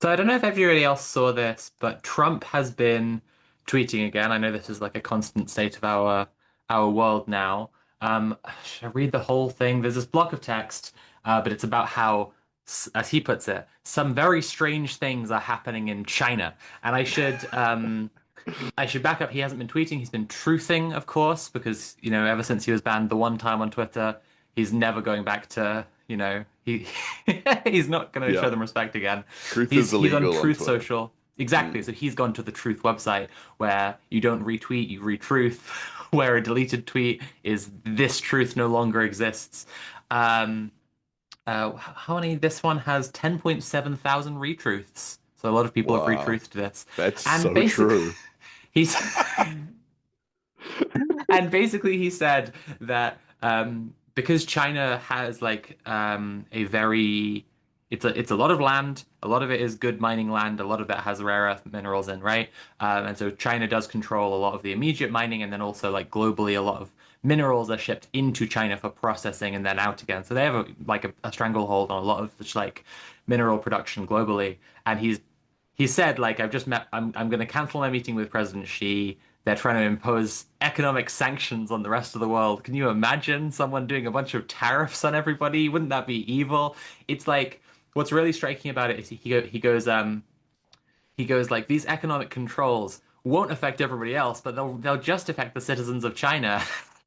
So I don't know if everybody else saw this, but Trump has been tweeting again. I know this is like a constant state of our world now. Should I read the whole thing? There's this block of text, but it's about how, as he puts it, some very strange things are happening in China. And I should back up. He hasn't been tweeting. He's been truthing, of course, because, ever since he was banned the one time on Twitter, he's never going back to, he's not going to show Yeah, them respect again. truth is He's on illegal on Truth Twitter. Social. Exactly. Mm. So he's gone to the Truth website where you don't retweet, you retruth, where a deleted tweet is this truth no longer exists. Um, how many? This one has 10.7 thousand retruths. So a lot of people have Wow, retruthed this. that's And so basically, true. he's and basically he said that because China has like a very it's a lot of land, a lot of it is good mining land, a lot of it has rare earth minerals in, right? And so China does control a lot of the immediate mining, and then also like globally, a lot of minerals are shipped into China for processing and then out again. So they have a stranglehold on a lot of just like mineral production globally. And he said, like, I'm going to cancel my meeting with President Xi. They're trying to impose economic sanctions on the rest of the world. Can you imagine someone doing a bunch of tariffs on everybody? Wouldn't that be evil? It's like, what's really striking about it is he goes like, these economic controls won't affect everybody else, but they'll just affect the citizens of China.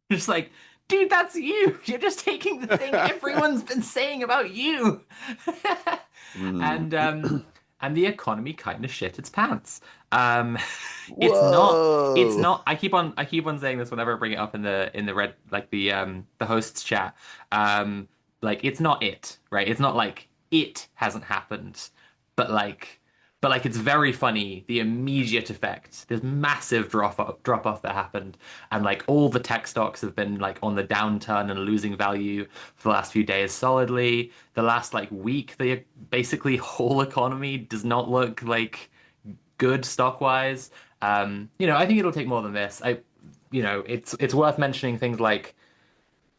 Just like, dude, that's you. You're just taking the thing everyone's been saying about you. Mm. And um and the economy kind of shit its pants. Um it's not it's Whoa. not I keep on saying this whenever I bring it up in the red like the hosts chat. Um like it's not it, right? It's not like it hasn't happened, but like it's very funny the immediate effect. There's massive drop off that happened, and like all the tech stocks have been like on the downturn and losing value for the last few days solidly. The last like week, the basically whole economy does not look like good stock wise. I think it'll take more than this. It's worth mentioning things like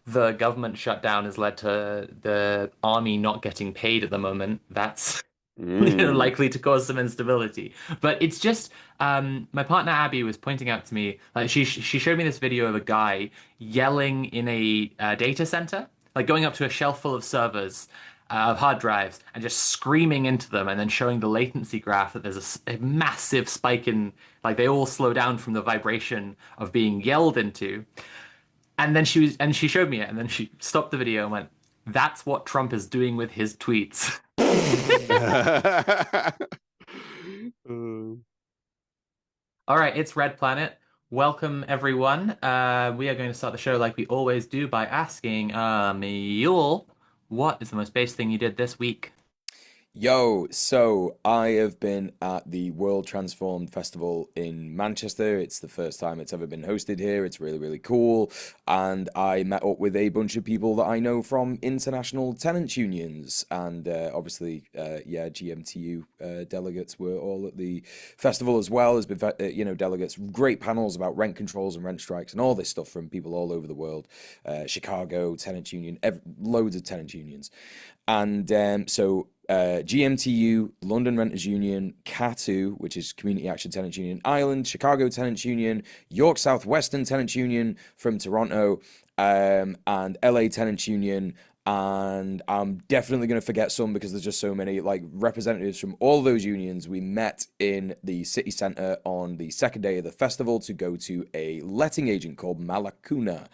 the government shutdown has led to the army not getting paid at the moment. That's Mm. likely to cause some instability. But it's just my partner Abby was pointing out to me like she showed me this video of a guy yelling in a data center, like going up to a shelf full of servers. Of hard drives and just screaming into them, and then showing the latency graph that there's a massive spike in, like they all slow down from the vibration of being yelled into. And she showed me it, and then she stopped the video and went, "That's what Trump is doing with his tweets." Uh, All right, it's Red Planet. Welcome, everyone. We are going to start the show like we always do by asking Mule, what is the most base thing you did this week? Yo, so I have been at the World Transformed Festival in Manchester. It's the first time it's ever been hosted here. It's really, really cool. And I met up with a bunch of people that I know from international tenants unions. And yeah, GMTU delegates were all at the festival as well as, delegates. Great panels about rent controls and rent strikes and all this stuff from people all over the world. Chicago, tenants union, loads of tenants unions. And GMTU, London Renters Union, CATU, which is Community Action Tenants Union Ireland, Chicago Tenants Union, York Southwestern Tenants Union from Toronto, and LA Tenants Union. And I'm definitely going to forget some because there's just so many like representatives from all those unions. We met in the city centre on the second day of the festival to go to a letting agent called Malacuna,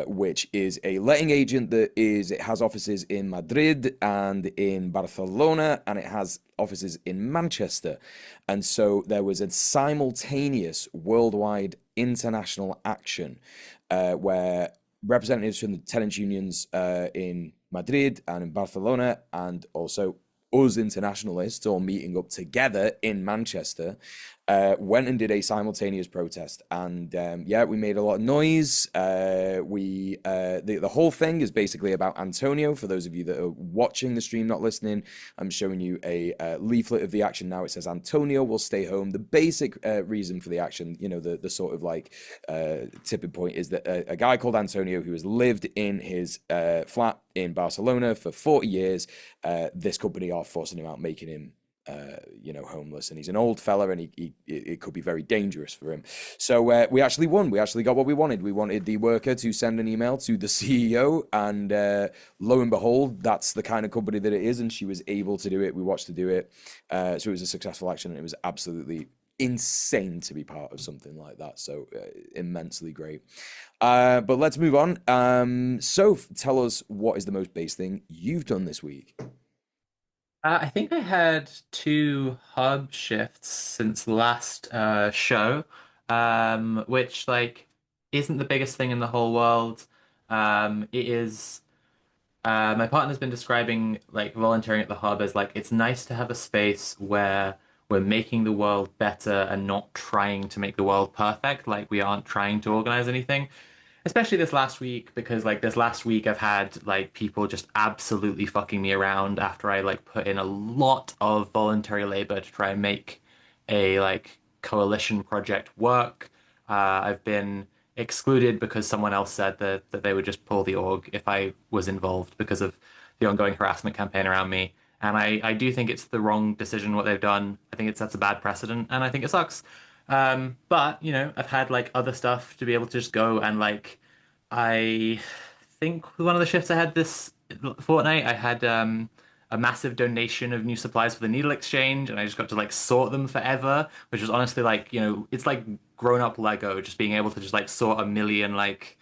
which is a letting agent it has offices in Madrid and in Barcelona, and it has offices in Manchester. And so there was a simultaneous worldwide international action where representatives from the tenants unions in Madrid and in Barcelona, and also us internationalists all meeting up together in Manchester, went and did a simultaneous protest. And yeah, we made a lot of noise. The whole thing is basically about Antonio. For those of you that are watching the stream, not listening, I'm showing you a leaflet of the action now. It says Antonio will stay home. The basic reason for the action, the sort of like tipping point is that a guy called Antonio who has lived in his flat in Barcelona for 40 years, this company are forcing him out, making him homeless, and he's an old fella, and it could be very dangerous for him. So we actually won. We actually got what we wanted. We wanted the worker to send an email to the CEO, and lo and behold, that's the kind of company that it is, and she was able to do it. We watched her do it, so it was a successful action, and it was absolutely insane to be part of something like that. So immensely great. But let's move on. Soph, tell us, what is the most base thing you've done this week? I think I had two hub shifts since the last show, which like isn't the biggest thing in the whole world. It is. My partner's been describing like volunteering at the hub as like it's nice to have a space where we're making the world better and not trying to make the world perfect. Like we aren't trying to organize anything. Especially this last week, because like this last week I've had like people just absolutely fucking me around after I like put in a lot of voluntary labor to try and make a like coalition project work. I've been excluded because someone else said that they would just pull the org if I was involved because of the ongoing harassment campaign around me. And I do think it's the wrong decision what they've done. I think it sets a bad precedent, and I think it sucks. But I've had like other stuff to be able to just go and like I think one of the shifts I had this fortnight, I had a massive donation of new supplies for the needle exchange, and I just got to like sort them forever, which was honestly like, it's like grown up Lego, just being able to just like sort a million like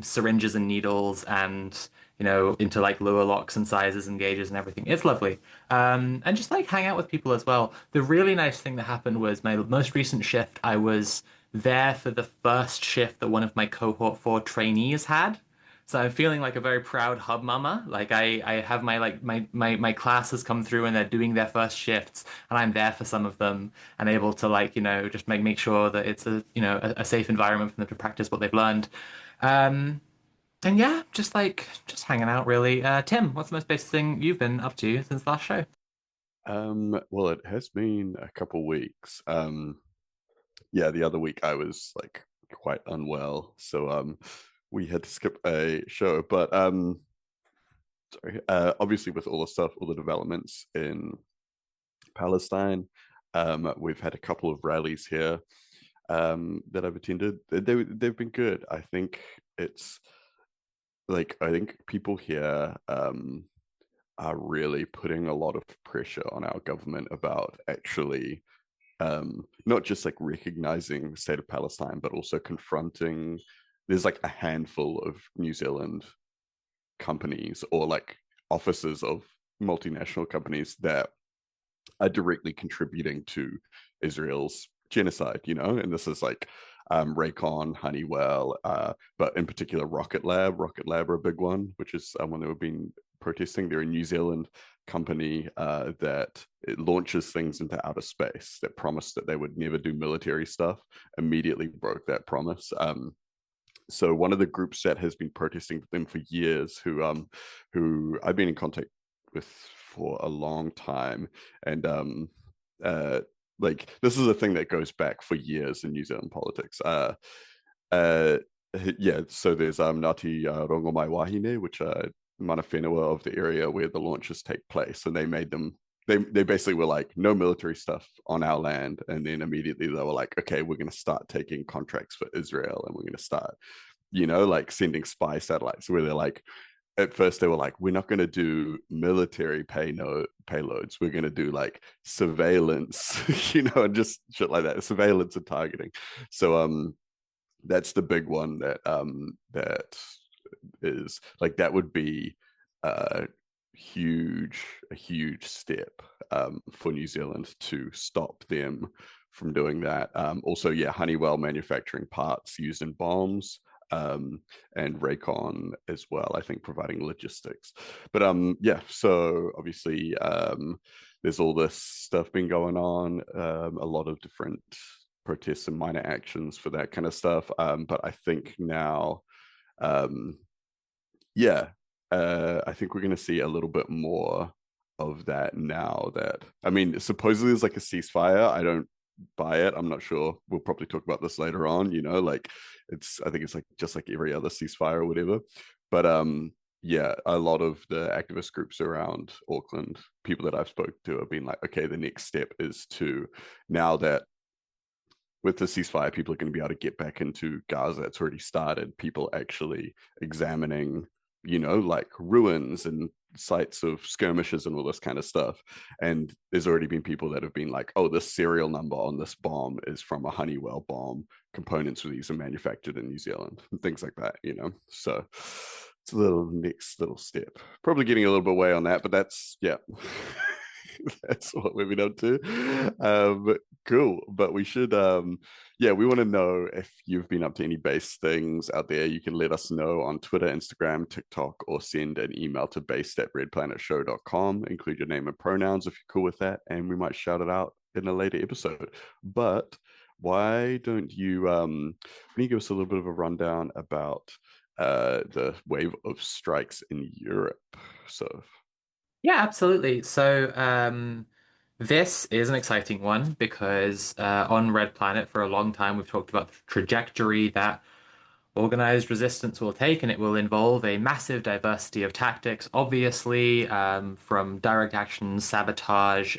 syringes and needles and into like lower locks and sizes and gauges and everything. It's lovely. And just like hang out with people as well. The really nice thing that happened was my most recent shift, I was there for the first shift that one of my cohort 4 trainees had. So I'm feeling like a very proud hub mama. Like I have my like my class has come through and they're doing their first shifts and I'm there for some of them and able to like, just make sure that it's a safe environment for them to practice what they've learned. Um, and yeah, just hanging out really. Tim, what's the most basic thing you've been up to since the last show? Well, it has been a couple weeks. Yeah, the other week I was like quite unwell, so we had to skip a show. But sorry, obviously with all the stuff, all the developments in Palestine, we've had a couple of rallies here that I've attended. They've been good. I think it's I think people here are really putting a lot of pressure on our government about actually not just like recognizing the state of Palestine, but also confronting. There's like a handful of New Zealand companies or like offices of multinational companies that are directly contributing to Israel's genocide, and this is like Raycon, Honeywell, but in particular Rocket Lab. Rocket Lab are a big one, which is one that we've been protesting. They're a New Zealand company that it launches things into outer space that promised that they would never do military stuff, immediately broke that promise. So one of the groups that has been protesting them for years, who I've been in contact with for a long time, and uh, this is a thing that goes back for years in New Zealand politics. Uh, yeah, so there's Ngāti Rongomai Wahine, which are mana whenua of the area where the launches take place, and they made them. They basically were like, no military stuff on our land, and then immediately they were like, okay, we're going to start taking contracts for Israel, and we're going to start, like sending spy satellites. Where they're like, at first they were like, we're not going to do military payloads. We're going to do like surveillance, and just shit like that, surveillance and targeting. So that's the big one that is like that would be a huge step for New Zealand to stop them from doing that. Also, yeah, Honeywell manufacturing parts used in bombs, and Raycon as well, I think, providing logistics. But yeah, so obviously there's all this stuff been going on, a lot of different protests and minor actions for that kind of stuff. But I think now, um, yeah, I think we're going to see a little bit more of that now. That I mean, supposedly there's like a ceasefire. I don't buy it. I'm not sure. We'll probably talk about this later on. Like I think it's like just like every other ceasefire or whatever. But yeah, a lot of the activist groups around Auckland, people that I've spoken to have been like, okay, the next step is to, now that with the ceasefire, people are going to be able to get back into Gaza. It's already started. People actually examining, like ruins and sites of skirmishes and all this kind of stuff. And there's already been people that have been like, oh, this serial number on this bomb is from a Honeywell bomb. Components for these are manufactured in New Zealand and things like that. So it's a little next little step. Probably getting a little bit away on that, but that's, yeah. That's what we've been up to. Cool. But we should, yeah, we want to know if you've been up to any base things out there. You can let us know on Twitter, Instagram, TikTok, or send an email to based@redplanetshow.com. Include your name and pronouns if you're cool with that, and we might shout it out in a later episode. But why don't you give us a little bit of a rundown about the wave of strikes in Europe? So, Yeah, absolutely. So, this is an exciting one because on Red Planet for a long time we've talked about the trajectory that organized resistance will take, and it will involve a massive diversity of tactics, obviously, from direct action, sabotage,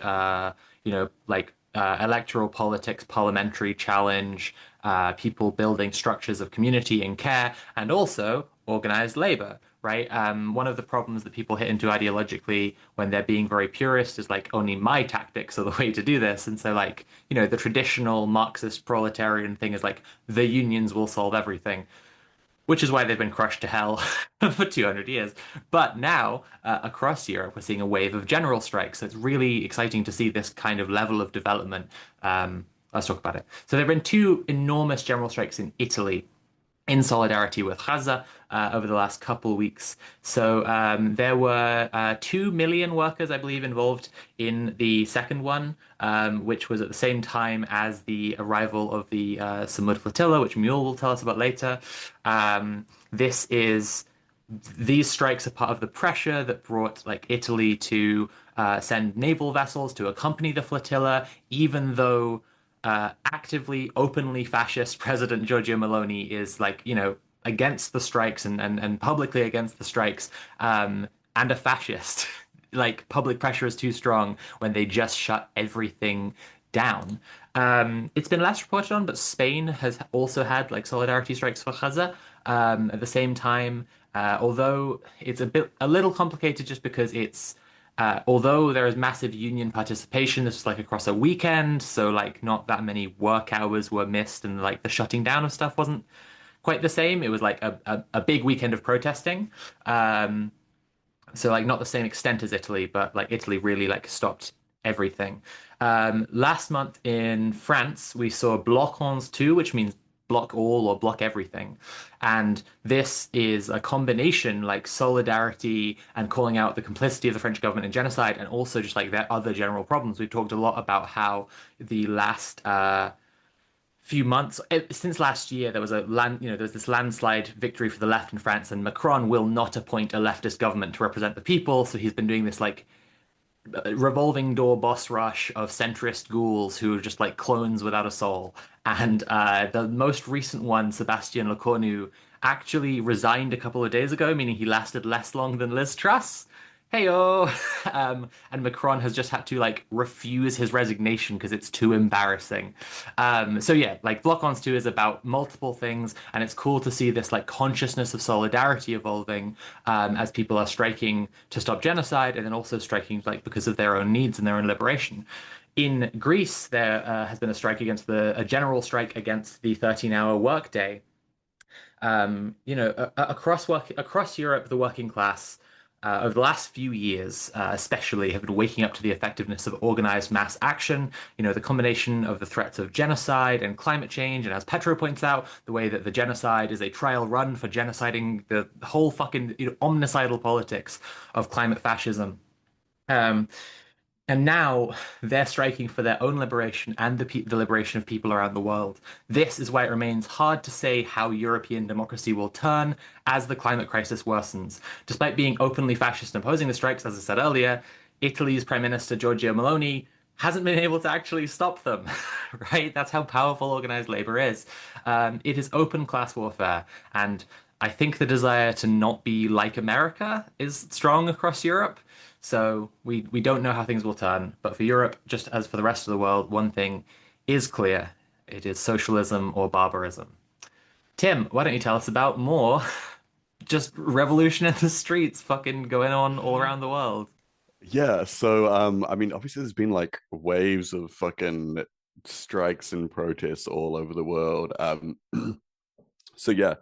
like electoral politics, parliamentary challenge, people building structures of community and care, and also organized labor. Right. One of the problems that people hit into ideologically when they're being very purist is like only my tactics are the way to do this. And so, like, the traditional Marxist proletarian thing is like the unions will solve everything, which is why they've been crushed to hell for 200 years. But now, across Europe, we're seeing a wave of general strikes. So it's really exciting to see this kind of level of development. Let's talk about it. So there have been two enormous general strikes in Italy in solidarity with Gaza over the last couple of weeks. So there were 2 million workers, I believe, involved in the second one, which was at the same time as the arrival of the Samud flotilla, which Mule will tell us about later. This is These strikes are part of the pressure that brought like Italy to send naval vessels to accompany the flotilla, even though actively, openly fascist President Giorgio Meloni is like, against the strikes and publicly against the strikes, and a fascist. Like public pressure is too strong when they just shut everything down. It's been less reported on, but Spain has also had like solidarity strikes for Gaza at the same time. Although it's a little complicated just because although there is massive union participation, this was like across a weekend, so like not that many work hours were missed, and like the shutting down of stuff wasn't quite the same. It was like a big weekend of protesting. So like not the same extent as Italy, but like Italy really like stopped everything. Last month in France, we saw Bloc 2, which means block all or block everything. And this is a combination like solidarity and calling out the complicity of the French government in genocide, and also just like their other general problems. We've talked a lot about how the last few months since last year there was there's this landslide victory for the left in France, and Macron will not appoint a leftist government to represent the people, so he's been doing this like revolving door boss rush of centrist ghouls who are just like clones without a soul. And the most recent one, Sebastian Lecornu, actually resigned a couple of days ago, meaning he lasted less long than Liz Truss. Heyo. And Macron has just had to like refuse his resignation because it's too embarrassing. So yeah, like Bloc Ons 2 is about multiple things, and it's cool to see this like consciousness of solidarity evolving as people are striking to stop genocide, and then also striking like because of their own needs and their own liberation. In Greece, there has been a strike against a general strike against the 13-hour workday. Across Europe, the working class over the last few years, especially, have been waking up to the effectiveness of organized mass action. The combination of the threats of genocide and climate change, and as Petro points out, the way that the genocide is a trial run for genociding the whole fucking omnicidal politics of climate fascism. Um, and now they're striking for their own liberation and the liberation of people around the world. This is why it remains hard to say how European democracy will turn as the climate crisis worsens. Despite being openly fascist and opposing the strikes, as I said earlier, Italy's Prime Minister Giorgio Meloni hasn't been able to actually stop them, right? That's how powerful organized labor is. It is open class warfare, and I think the desire to not be like America is strong across Europe. So we don't know how things will turn. But for Europe, just as for the rest of the world, one thing is clear. It is socialism or barbarism. Tim, why don't you tell us about more just revolution in the streets fucking going on all around the world? Yeah, so I mean, obviously there's been like waves of fucking strikes and protests all over the world. So yeah,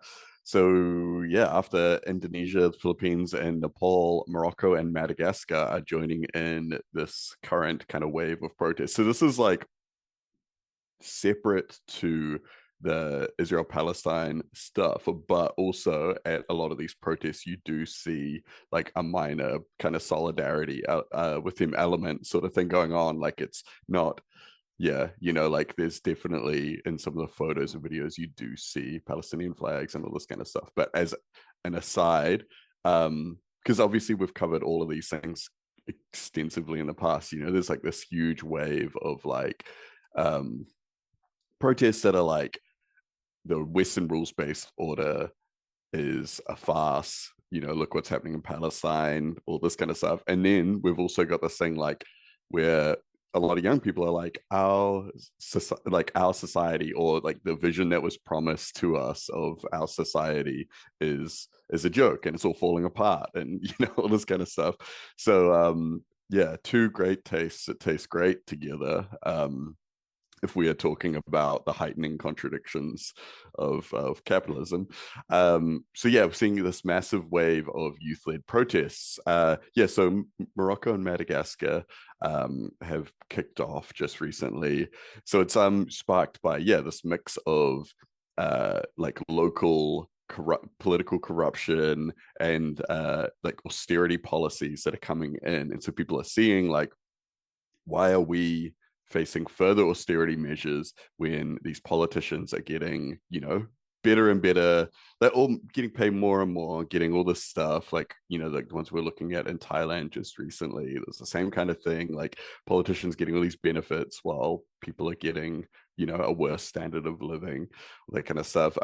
after Indonesia, the Philippines, and Nepal, Morocco, and Madagascar are joining in this current kind of wave of protests. So this is like separate to the Israel-Palestine stuff, but also at a lot of these protests, you do see like a minor kind of solidarity with him element sort of thing going on. Like it's not, yeah, like there's definitely in some of the photos and videos you do see Palestinian flags and all this kind of stuff. But as an aside, because obviously we've covered all of these things extensively in the past, there's like this huge wave of like um protests that are like the Western rules based order is a farce. Look what's happening in Palestine, all this kind of stuff. And then we've also got this thing like where a lot of young people are like our society, or like the vision that was promised to us of our society is a joke and it's all falling apart, and all this kind of stuff. So yeah, two great tastes that taste great together. If we are talking about the heightening contradictions of capitalism. So yeah, we're seeing this massive wave of youth-led protests. Yeah, so Morocco and Madagascar have kicked off just recently. So it's sparked by, yeah, this mix of like local political corruption and like austerity policies that are coming in. And so people are seeing like, why are we facing further austerity measures when these politicians are getting, better and better? They're all getting paid more and more, getting all this stuff. Like, like the ones we're looking at in Thailand just recently, there's the same kind of thing. Like politicians getting all these benefits while people are getting, a worse standard of living, that kind of stuff.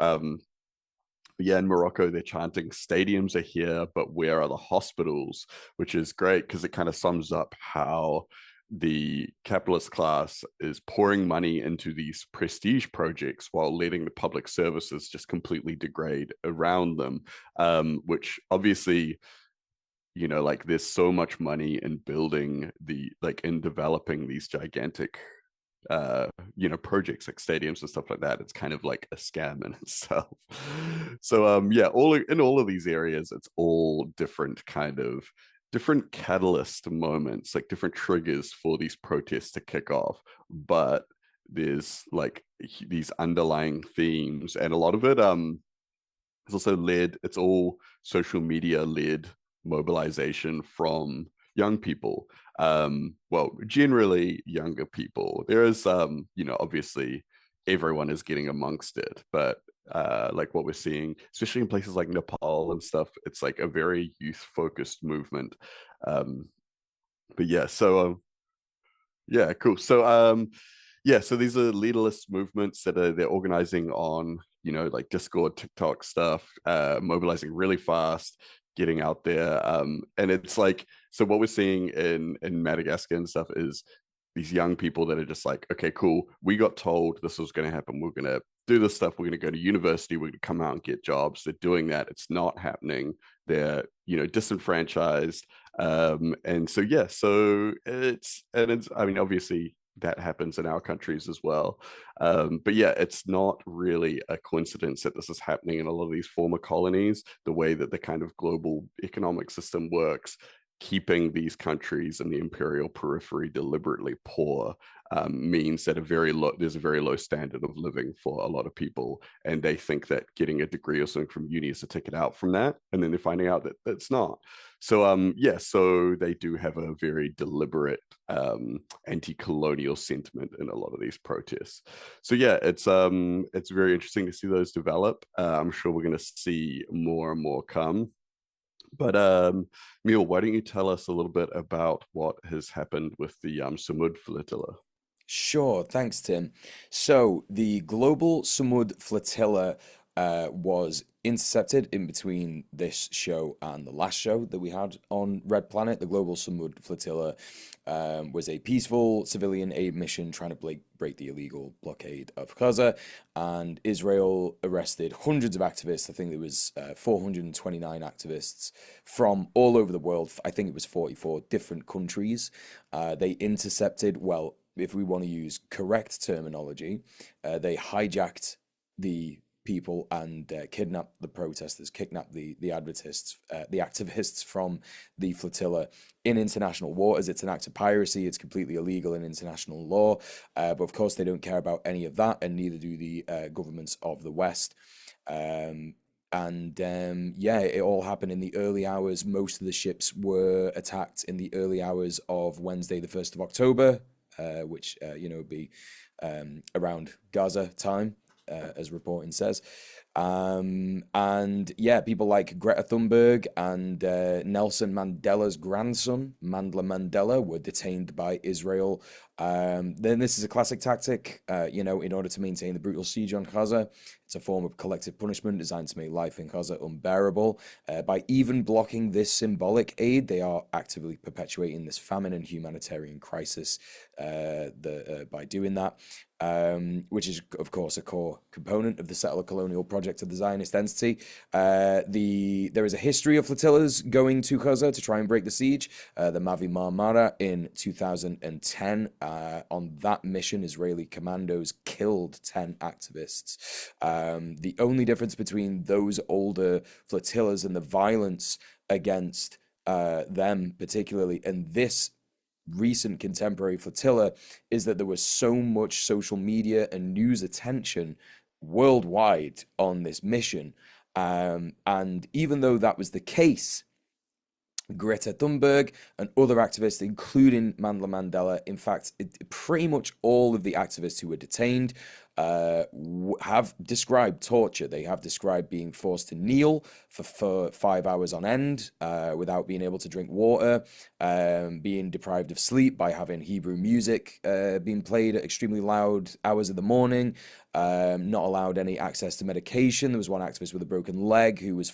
Yeah, in Morocco, they're chanting, stadiums are here, but where are the hospitals? Which is great because it kind of sums up how the capitalist class is pouring money into these prestige projects while letting the public services just completely degrade around them, which obviously, like there's so much money in building in developing these gigantic projects like stadiums and stuff like that. It's kind of like a scam in itself. So yeah, all of these areas, it's all different catalyst moments, like different triggers for these protests to kick off. But there's like these underlying themes, and a lot of it is also it's all social media led mobilization from young people. Well, generally younger people. There is obviously everyone is getting amongst it, but like what we're seeing, especially in places like Nepal and stuff, it's like a very youth focused movement. um but yeah, so yeah, cool. So yeah, so these are leaderless movements that they're organizing on, like Discord, TikTok stuff, mobilizing really fast, getting out there. And it's like, so what we're seeing in Madagascar and stuff is these young people that are just like, okay, cool, we got told this was going to happen. We're going to do this stuff. We're going to go to university. We're going to come out and get jobs. They're doing that. It's not happening. They're, disenfranchised. And so, yeah, so it's, I mean, obviously that happens in our countries as well. But yeah, it's not really a coincidence that this is happening in a lot of these former colonies. The way that the kind of global economic system works, keeping these countries in the imperial periphery deliberately poor, means that there's a very low standard of living for a lot of people, and they think that getting a degree or something from uni is a ticket out from that, and then they're finding out that it's not. So yeah, so they do have a very deliberate anti-colonial sentiment in a lot of these protests. So yeah, it's very interesting to see those develop. I'm sure we're going to see more and more come. But Neil, why don't you tell us a little bit about what has happened with the Samud Flotilla? Sure, thanks, Tim. So, the Global Samud Flotilla was intercepted in between this show and the last show that we had on Red Planet. The Global Sunward Flotilla was a peaceful civilian aid mission trying to break the illegal blockade of Gaza, and Israel arrested hundreds of activists. I think there was 429 activists from all over the world. I think it was 44 different countries. They intercepted, well, if we want to use correct terminology, they hijacked the people and kidnapped the protesters, kidnapped the activists from the flotilla in international waters. It's an act of piracy. It's completely illegal in international law. But of course, they don't care about any of that, and neither do the governments of the West. Yeah, it all happened in the early hours. Most of the ships were attacked in the early hours of Wednesday, the 1st of October, which, would be around Gaza time, as reporting says. And yeah, people like Greta Thunberg and Nelson Mandela's grandson, Mandla Mandela, were detained by Israel. Then this is a classic tactic, in order to maintain the brutal siege on Gaza. It's a form of collective punishment designed to make life in Gaza unbearable. By even blocking this symbolic aid, they are actively perpetuating this famine and humanitarian crisis by doing that. Which is, of course, a core component of the settler colonial project of the Zionist entity. There is a history of flotillas going to Gaza to try and break the siege. The Mavi Marmara in 2010. On that mission, Israeli commandos killed 10 activists. The only difference between those older flotillas and the violence against them particularly, and this recent contemporary flotilla, is that there was so much social media and news attention worldwide on this mission. And even though that was the case, Greta Thunberg and other activists, including Mandla Mandela, in fact, pretty much all of the activists who were detained have described torture. They have described being forced to kneel for 5 hours on end without being able to drink water, being deprived of sleep by having Hebrew music being played at extremely loud hours of the morning, not allowed any access to medication. There was one activist with a broken leg who was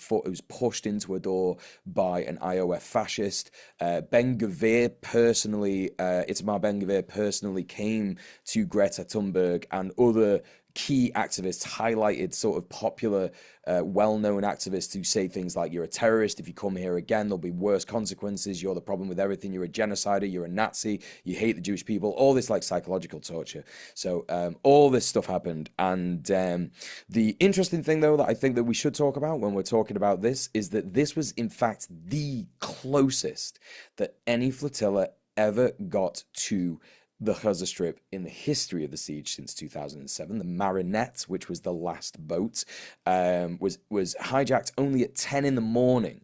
pushed into a door by an IOF fascist. Ben-Gvir personally, Itamar Ben-Gvir personally came to Greta Thunberg and other key activists, highlighted sort of popular, well-known activists who say things like, you're a terrorist, if you come here again, there'll be worse consequences, you're the problem with everything, you're a genocider, you're a Nazi, you hate the Jewish people, all this like psychological torture. So all this stuff happened. And the interesting thing, though, that I think that we should talk about when we're talking about this is that this was, in fact, the closest that any flotilla ever got to the Gaza Strip in the history of the siege since 2007. The Marinette, which was the last boat, was hijacked only at 10 in the morning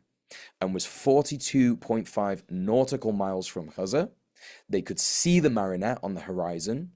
and was 42.5 nautical miles from Gaza. They could see the Marinette on the horizon.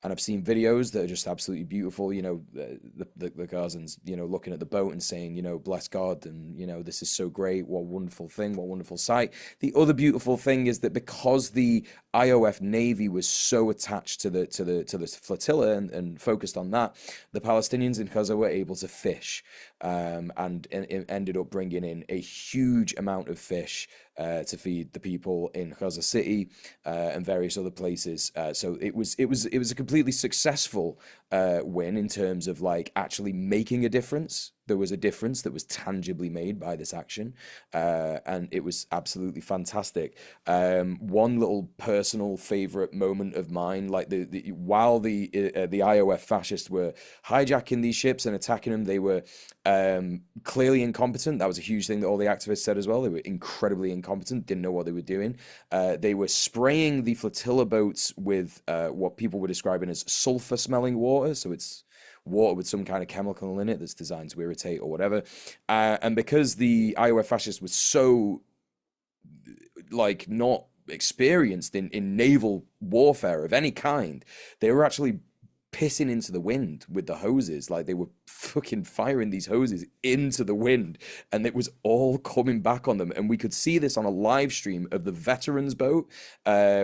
And I've seen videos that are just absolutely beautiful, the Gazans, looking at the boat and saying, bless God, and, this is so great, what a wonderful thing, what a wonderful sight. The other beautiful thing is that because the IOF Navy was so attached to the flotilla and focused on that, the Palestinians in Gaza were able to fish and ended up bringing in a huge amount of fish to feed the people in Gaza City and various other places. So it was a completely successful win in terms of like actually making a difference. There was a difference that was tangibly made by this action, and it was absolutely fantastic. One little personal favorite moment of mine, like while the IOF fascists were hijacking these ships and attacking them, they were clearly incompetent. That was a huge thing that all the activists said as well. They were incredibly incompetent, didn't know what they were doing. They were spraying the flotilla boats with what people were describing as sulfur-smelling water. So it's water with some kind of chemical in it that's designed to irritate or whatever. And because the IOF fascists were so like not experienced in naval warfare of any kind, they were actually pissing into the wind with the hoses. Like they were fucking firing these hoses into the wind, and it was all coming back on them. And we could see this on a live stream of the veterans boat,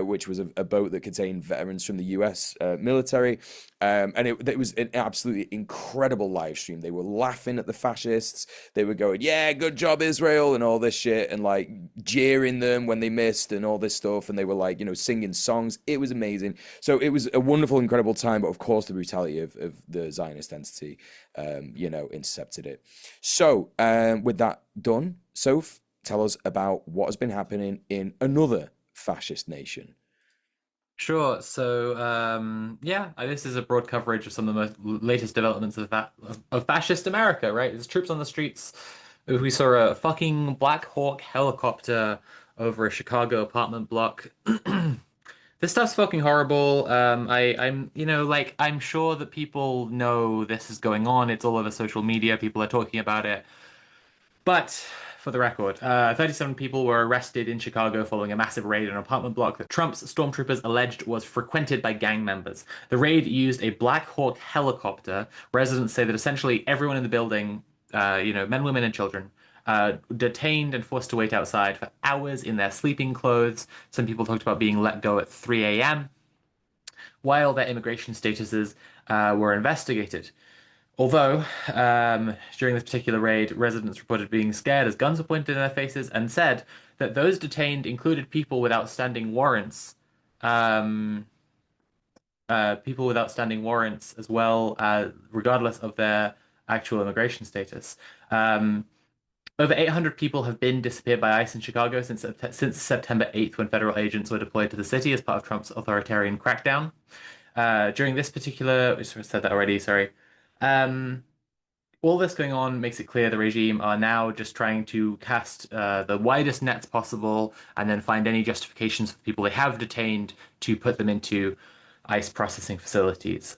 which was a boat that contained veterans from the US military. And it was an absolutely incredible live stream. They were laughing at the fascists. They were going, "Yeah, good job, Israel," and all this shit, and like jeering them when they missed and all this stuff. And they were like, singing songs. It was amazing. So it was a wonderful, incredible time. But of course, the brutality of the Zionist entity, intercepted it. So with that done, Soph, tell us about what has been happening in another fascist nation. Sure. So, this is a broad coverage of some of the most latest developments of fascist America, right? There's troops on the streets. We saw a fucking Black Hawk helicopter over a Chicago apartment block. This stuff's fucking horrible. I'm sure that people know this is going on. It's all over social media. People are talking about it. But for the record, 37 people were arrested in Chicago following a massive raid on an apartment block that Trump's stormtroopers alleged was frequented by gang members. The raid used a Black Hawk helicopter. Residents say that essentially everyone in the building, men, women, and children, detained and forced to wait outside for hours in their sleeping clothes. Some people talked about being let go at 3 a.m. while their immigration statuses were investigated. Although, during this particular raid, residents reported being scared as guns were pointed in their faces and said that those detained included people with outstanding warrants. Um, People with outstanding warrants as well, regardless of their actual immigration status. Over 800 people have been disappeared by ICE in Chicago since September 8th, when federal agents were deployed to the city as part of Trump's authoritarian crackdown. During this particular, I said that already, sorry. Um, all this going on makes it clear the regime are now just trying to cast the widest nets possible and then find any justifications for the people they have detained to put them into ICE processing facilities.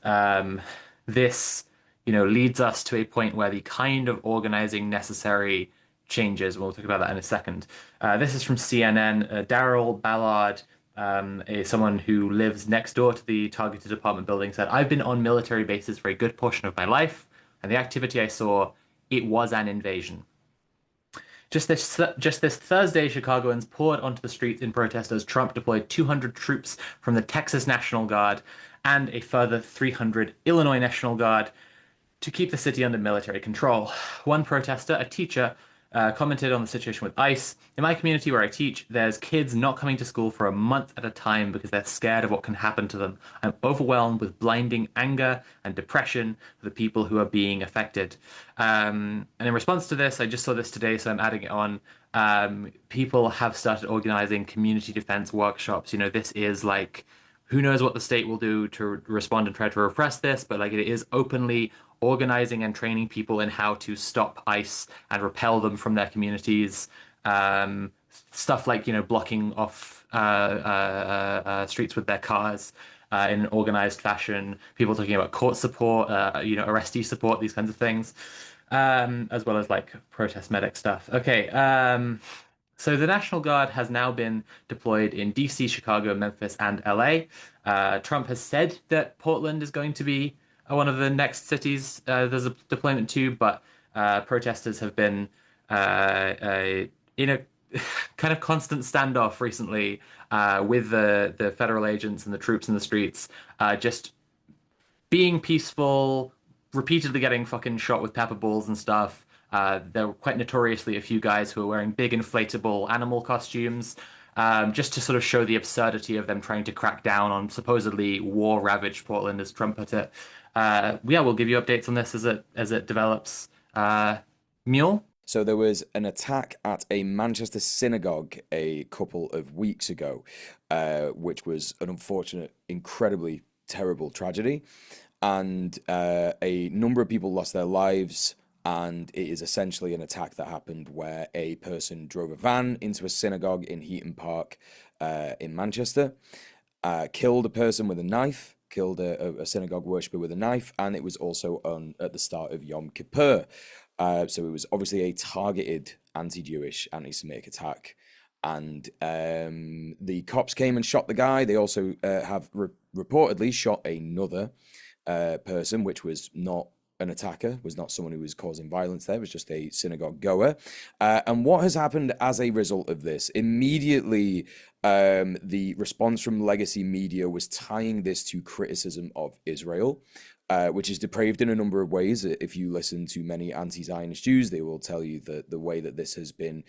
This, leads us to a point where the kind of organizing necessary changes. We'll talk about that in a second. This is from CNN. Daryl Ballard, someone who lives next door to the targeted apartment building, said, "I've been on military bases for a good portion of my life, and the activity I saw, it was an invasion." Just this Thursday, Chicagoans poured onto the streets in protest as Trump deployed 200 troops from the Texas National Guard and a further 300 Illinois National Guard to keep the city under military control. One protester, a teacher, commented on the situation with ICE. "In my community where I teach, there's kids not coming to school for a month at a time because they're scared of what can happen to them. I'm overwhelmed with blinding anger and depression for the people who are being affected." And in response to this, I just saw this today, so I'm adding it on. People have started organizing community defense workshops. This is like, who knows what the state will do to respond and try to repress this, but like, it is openly organizing and training people in how to stop ICE and repel them from their communities. Stuff like, blocking off streets with their cars in an organized fashion. People talking about court support, arrestee support, these kinds of things, as well as like protest medic stuff. Okay. So the National Guard has now been deployed in DC, Chicago, Memphis, and LA. Trump has said that Portland is going to be one of the next cities there's a deployment to, but protesters have been in a kind of constant standoff recently with the federal agents and the troops in the streets, just being peaceful, repeatedly getting fucking shot with pepper balls and stuff. There were quite notoriously a few guys who were wearing big inflatable animal costumes, just to sort of show the absurdity of them trying to crack down on supposedly war-ravaged Portland, as Trump put it. We'll give you updates on this as it develops. Mule? So there was an attack at a Manchester synagogue a couple of weeks ago, which was an unfortunate, incredibly terrible tragedy. And a number of people lost their lives. And it is essentially an attack that happened where a person drove a van into a synagogue in Heaton Park in Manchester, killed a person with a knife, killed a synagogue worshipper with a knife, and it was also at the start of Yom Kippur. So it was obviously a targeted anti-Jewish, anti-Semitic attack. And the cops came and shot the guy. They also have reportedly shot another person, which was not an attacker, was not someone who was causing violence there, was just a synagogue goer. And what has happened as a result of this? Immediately, the response from legacy media was tying this to criticism of Israel. Which is depraved in a number of ways. If you listen to many anti-Zionist Jews, they will tell you that the way that this has been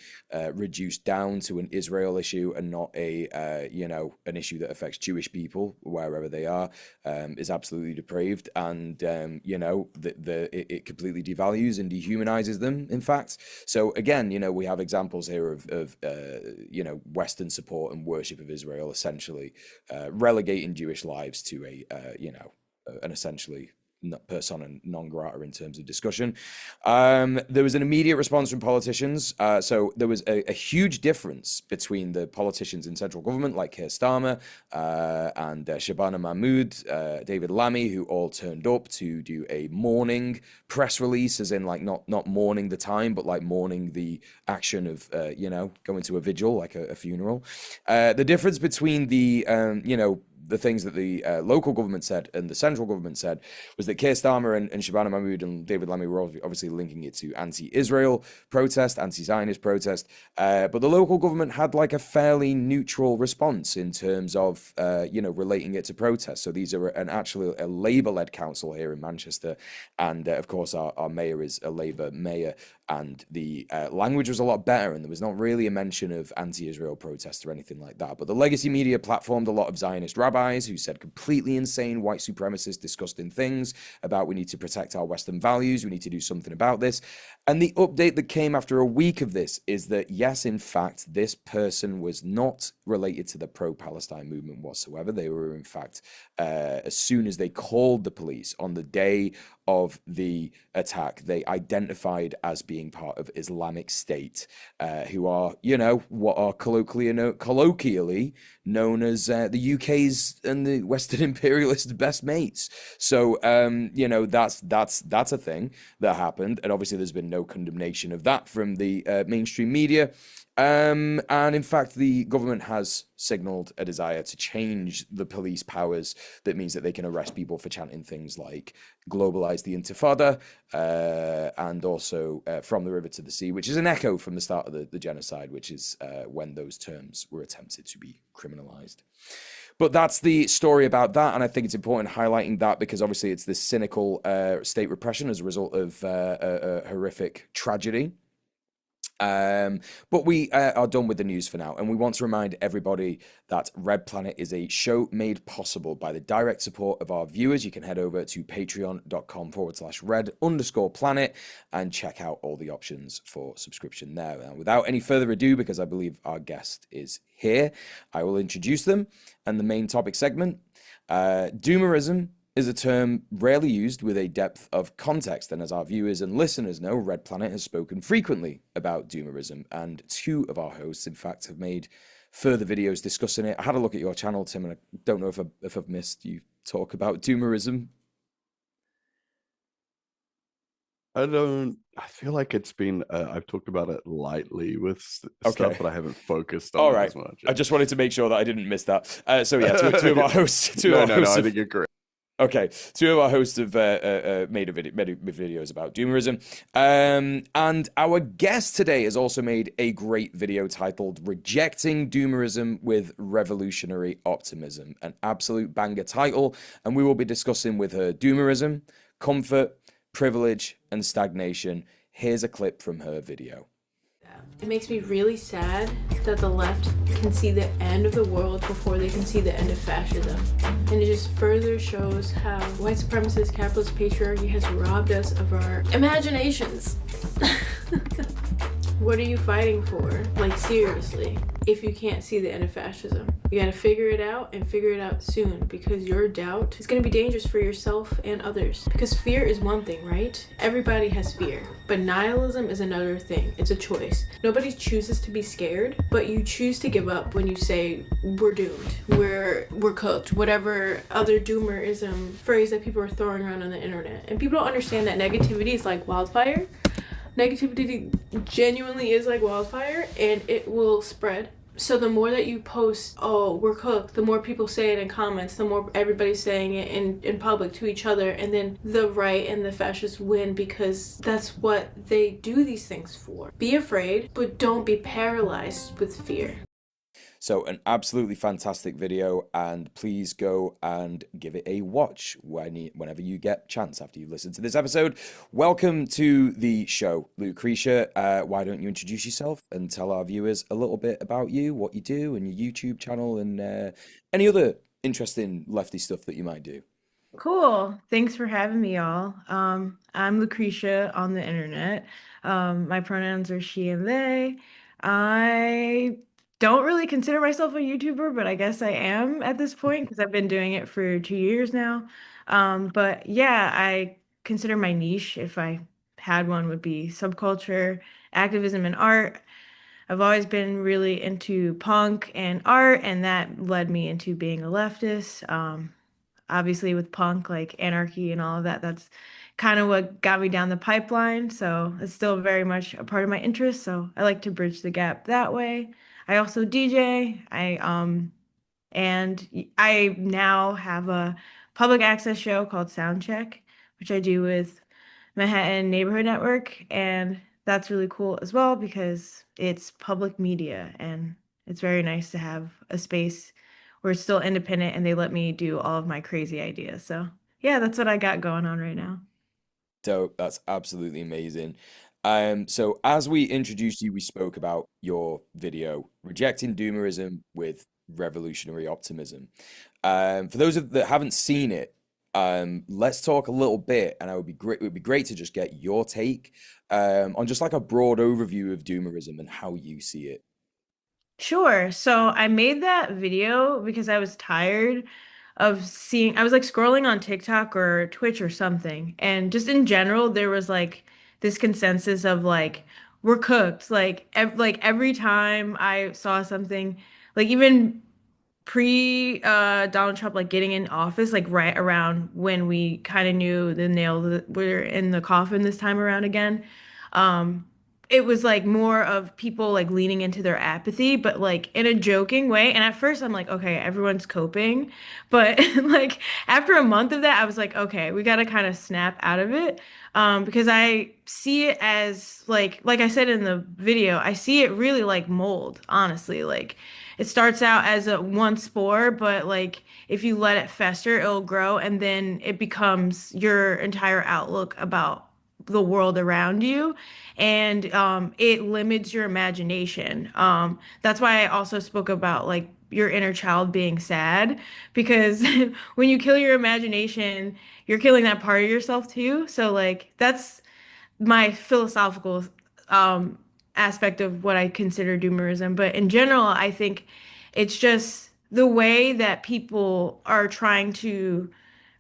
reduced down to an Israel issue and not an issue that affects Jewish people wherever they are is absolutely depraved, and it completely devalues and dehumanizes them. In fact, so again, we have examples here of Western support and worship of Israel essentially relegating Jewish lives to an essentially persona non grata in terms of discussion. There was an immediate response from politicians. So there was a huge difference between the politicians in central government, like Keir Starmer and Shabana Mahmood, David Lammy, who all turned up to do a mourning press release, as in like not mourning the time, but like mourning the action of going to a vigil, like a funeral. The difference between the things that the local government said and the central government said was that Keir Starmer and Shabana Mahmood and David Lammy were obviously linking it to anti-Israel protest, anti-Zionist protest, but the local government had like a fairly neutral response in terms of relating it to protest. So these are actually a Labour-led council here in Manchester, and of course our mayor is a Labour mayor, and the language was a lot better, and there was not really a mention of anti-Israel protest or anything like that. But the legacy media platformed a lot of Zionist rabbis who said completely insane, white supremacist, disgusting things about we need to protect our Western values, we need to do something about this. And the update that came after a week of this is that, yes, in fact, this person was not related to the pro-Palestine movement whatsoever. They were, in fact, as soon as they called the police on the day of the attack, they identified as being part of Islamic State, who are, what are colloquially known as the UK's and the Western imperialists' best mates. So, that's a thing that happened, and obviously there's been no condemnation of that from the mainstream media. And in fact, the government has signaled a desire to change the police powers. That means that they can arrest people for chanting things like globalize the Intifada and also from the river to the sea, which is an echo from the start of the genocide, which is when those terms were attempted to be criminalized. But that's the story about that, and I think it's important highlighting that because obviously it's this cynical state repression as a result of a horrific tragedy. But we are done with the news for now, and we want to remind everybody that Red Planet is a show made possible by the direct support of our viewers. You can head over to patreon.com/red_planet and check out all the options for subscription there. Now, without any further ado, because I believe our guest is here, I will introduce them and the main topic segment. Doomerism is a term rarely used with a depth of context, and as our viewers and listeners know, Red Planet has spoken frequently about Doomerism, and two of our hosts, in fact, have made further videos discussing it. I had a look at your channel, Tim, and I don't know if I've missed you talk about Doomerism. I feel like it's been, I've talked about it lightly with stuff, but I haven't focused on it as much. I just wanted to make sure that I didn't miss that. So yeah, two of our hosts. I think you're correct. Okay, two of our hosts have made videos about Doomerism, and our guest today has also made a great video titled "Rejecting Doomerism with Revolutionary Optimism," an absolute banger title, and we will be discussing with her Doomerism, comfort, privilege, and stagnation. Here's a clip from her video. It makes me really sad that the left can see the end of the world before they can see the end of fascism. And it just further shows how white supremacist capitalist patriarchy has robbed us of our imaginations. What are you fighting for? Like, seriously, if you can't see the end of fascism. You gotta figure it out and figure it out soon, because your doubt is gonna be dangerous for yourself and others. Because fear is one thing, right? Everybody has fear. But nihilism is another thing. It's a choice. Nobody chooses to be scared, but you choose to give up when you say, we're doomed, we're cooked, whatever other doomerism phrase that people are throwing around on the internet. And people don't understand that negativity is like wildfire. Negativity genuinely is like wildfire, and it will spread So the more that you post, oh, we're cooked, the more people say it in comments, the more everybody's saying it in public to each other, and then the right and the fascists win because that's what they do these things for. Be afraid, but don't be paralyzed with fear. So an absolutely fantastic video, and please go and give it a watch whenever you get chance after you listen to this episode. Welcome to the show, Lucretia. Why don't you introduce yourself and tell our viewers a little bit about you, what you do, and your YouTube channel, and any other interesting lefty stuff that you might do. Cool. Thanks for having me, y'all. I'm Lucretia on the internet. My pronouns are she and they. I don't really consider myself a YouTuber, but I guess I am at this point because I've been doing it for 2 years now. But yeah, I consider my niche, if I had one, would be subculture, activism, and art. I've always been really into punk and art, and that led me into being a leftist. Obviously with punk, like anarchy and all of that, that's kind of what got me down the pipeline. So it's still very much a part of my interest. So I like to bridge the gap that way. I also DJ. I now have a public access show called Soundcheck, which I do with Manhattan Neighborhood Network, and that's really cool as well because it's public media and it's very nice to have a space where it's still independent and they let me do all of my crazy ideas. So, yeah, that's what I got going on right now. Dope. That's absolutely amazing. So as we introduced you, we spoke about your video, Rejecting Doomerism with Revolutionary Optimism. For those that haven't seen it, let's talk a little bit, and it would be great to just get your take on just like a broad overview of Doomerism and how you see it. Sure. So I made that video because I was tired of seeing, I was like scrolling on TikTok or Twitch or something. And just in general, there was like this consensus of like, we're cooked. Like every time I saw something, like even pre Donald Trump like getting in office, like right around when we kind of knew the nail were in the coffin this time around again. Um, it was like more of people like leaning into their apathy, but like in a joking way. And at first I'm like, okay, everyone's coping. But like after a month of that, I was like, okay, we gotta kind of snap out of it. Because I see it as like I said in the video, I see it really like mold, honestly. Like it starts out as a one spore, but like if you let it fester, it'll grow and then it becomes your entire outlook about the world around you, and it limits your imagination. That's why I also spoke about like your inner child being sad, because when you kill your imagination, you're killing that part of yourself too. So like that's my philosophical um, aspect of what I consider doomerism. But in general, I think it's just the way that people are trying to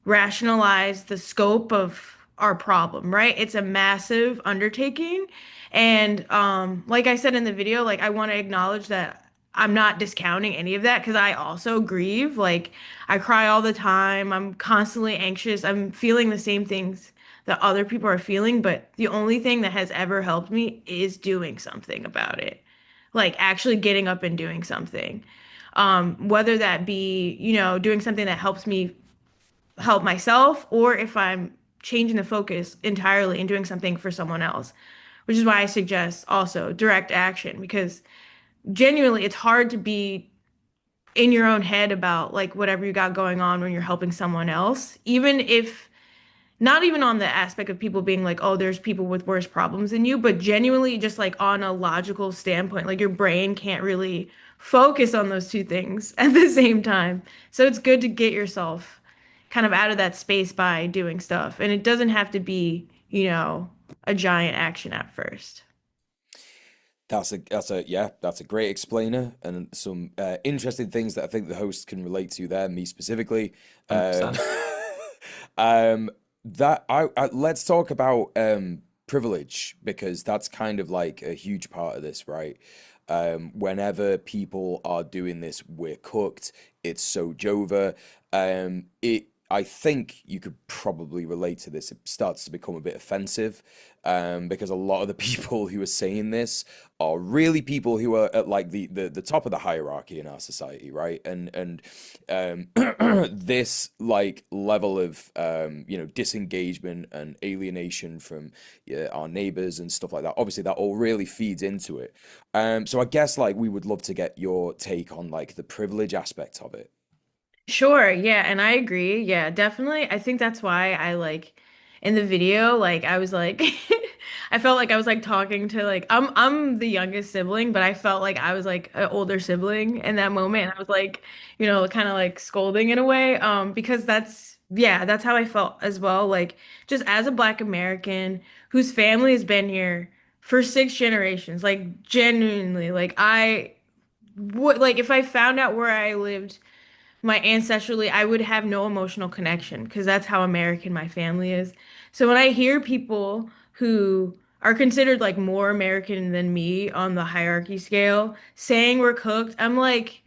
rationalize the scope of our problem, right? It's a massive undertaking. And like I said in the video, like I want to acknowledge that I'm not discounting any of that because I also grieve. Like I cry all the time. I'm constantly anxious. I'm feeling the same things that other people are feeling, but the only thing that has ever helped me is doing something about it. Like actually getting up and doing something. Whether that be, doing something that helps me help myself, or if I'm changing the focus entirely and doing something for someone else, which is why I suggest also direct action, because genuinely it's hard to be in your own head about like whatever you got going on when you're helping someone else, even if not even on the aspect of people being like, oh, there's people with worse problems than you, but genuinely just like on a logical standpoint, like your brain can't really focus on those two things at the same time. So it's good to get yourself kind of out of that space by doing stuff. And it doesn't have to be, a giant action at first. That's a great explainer and some interesting things that I think the host can relate to there, me specifically. Um, 100%. let's talk about privilege, because that's kind of like a huge part of this, right? Whenever people are doing this, we're cooked. It's so Jova. I think you could probably relate to this. It starts to become a bit offensive, because a lot of the people who are saying this are really people who are at like the top of the hierarchy in our society, right? And this like level of disengagement and alienation from our neighbors and stuff like that. Obviously, that all really feeds into it. So I guess like we would love to get your take on like the privilege aspect of it. Sure, yeah, and I agree. Yeah, definitely. I think that's why I like in the video, like I was like I felt like I was like talking to like I'm the youngest sibling, but I felt like I was like an older sibling in that moment. And I was like, kind of like scolding in a way. Because that's how I felt as well. Like just as a Black American whose family has been here for 6 generations, like genuinely, like I would like if I found out where I lived my ancestrally, I would have no emotional connection because that's how American my family is. So when I hear people who are considered like more American than me on the hierarchy scale saying we're cooked, I'm like,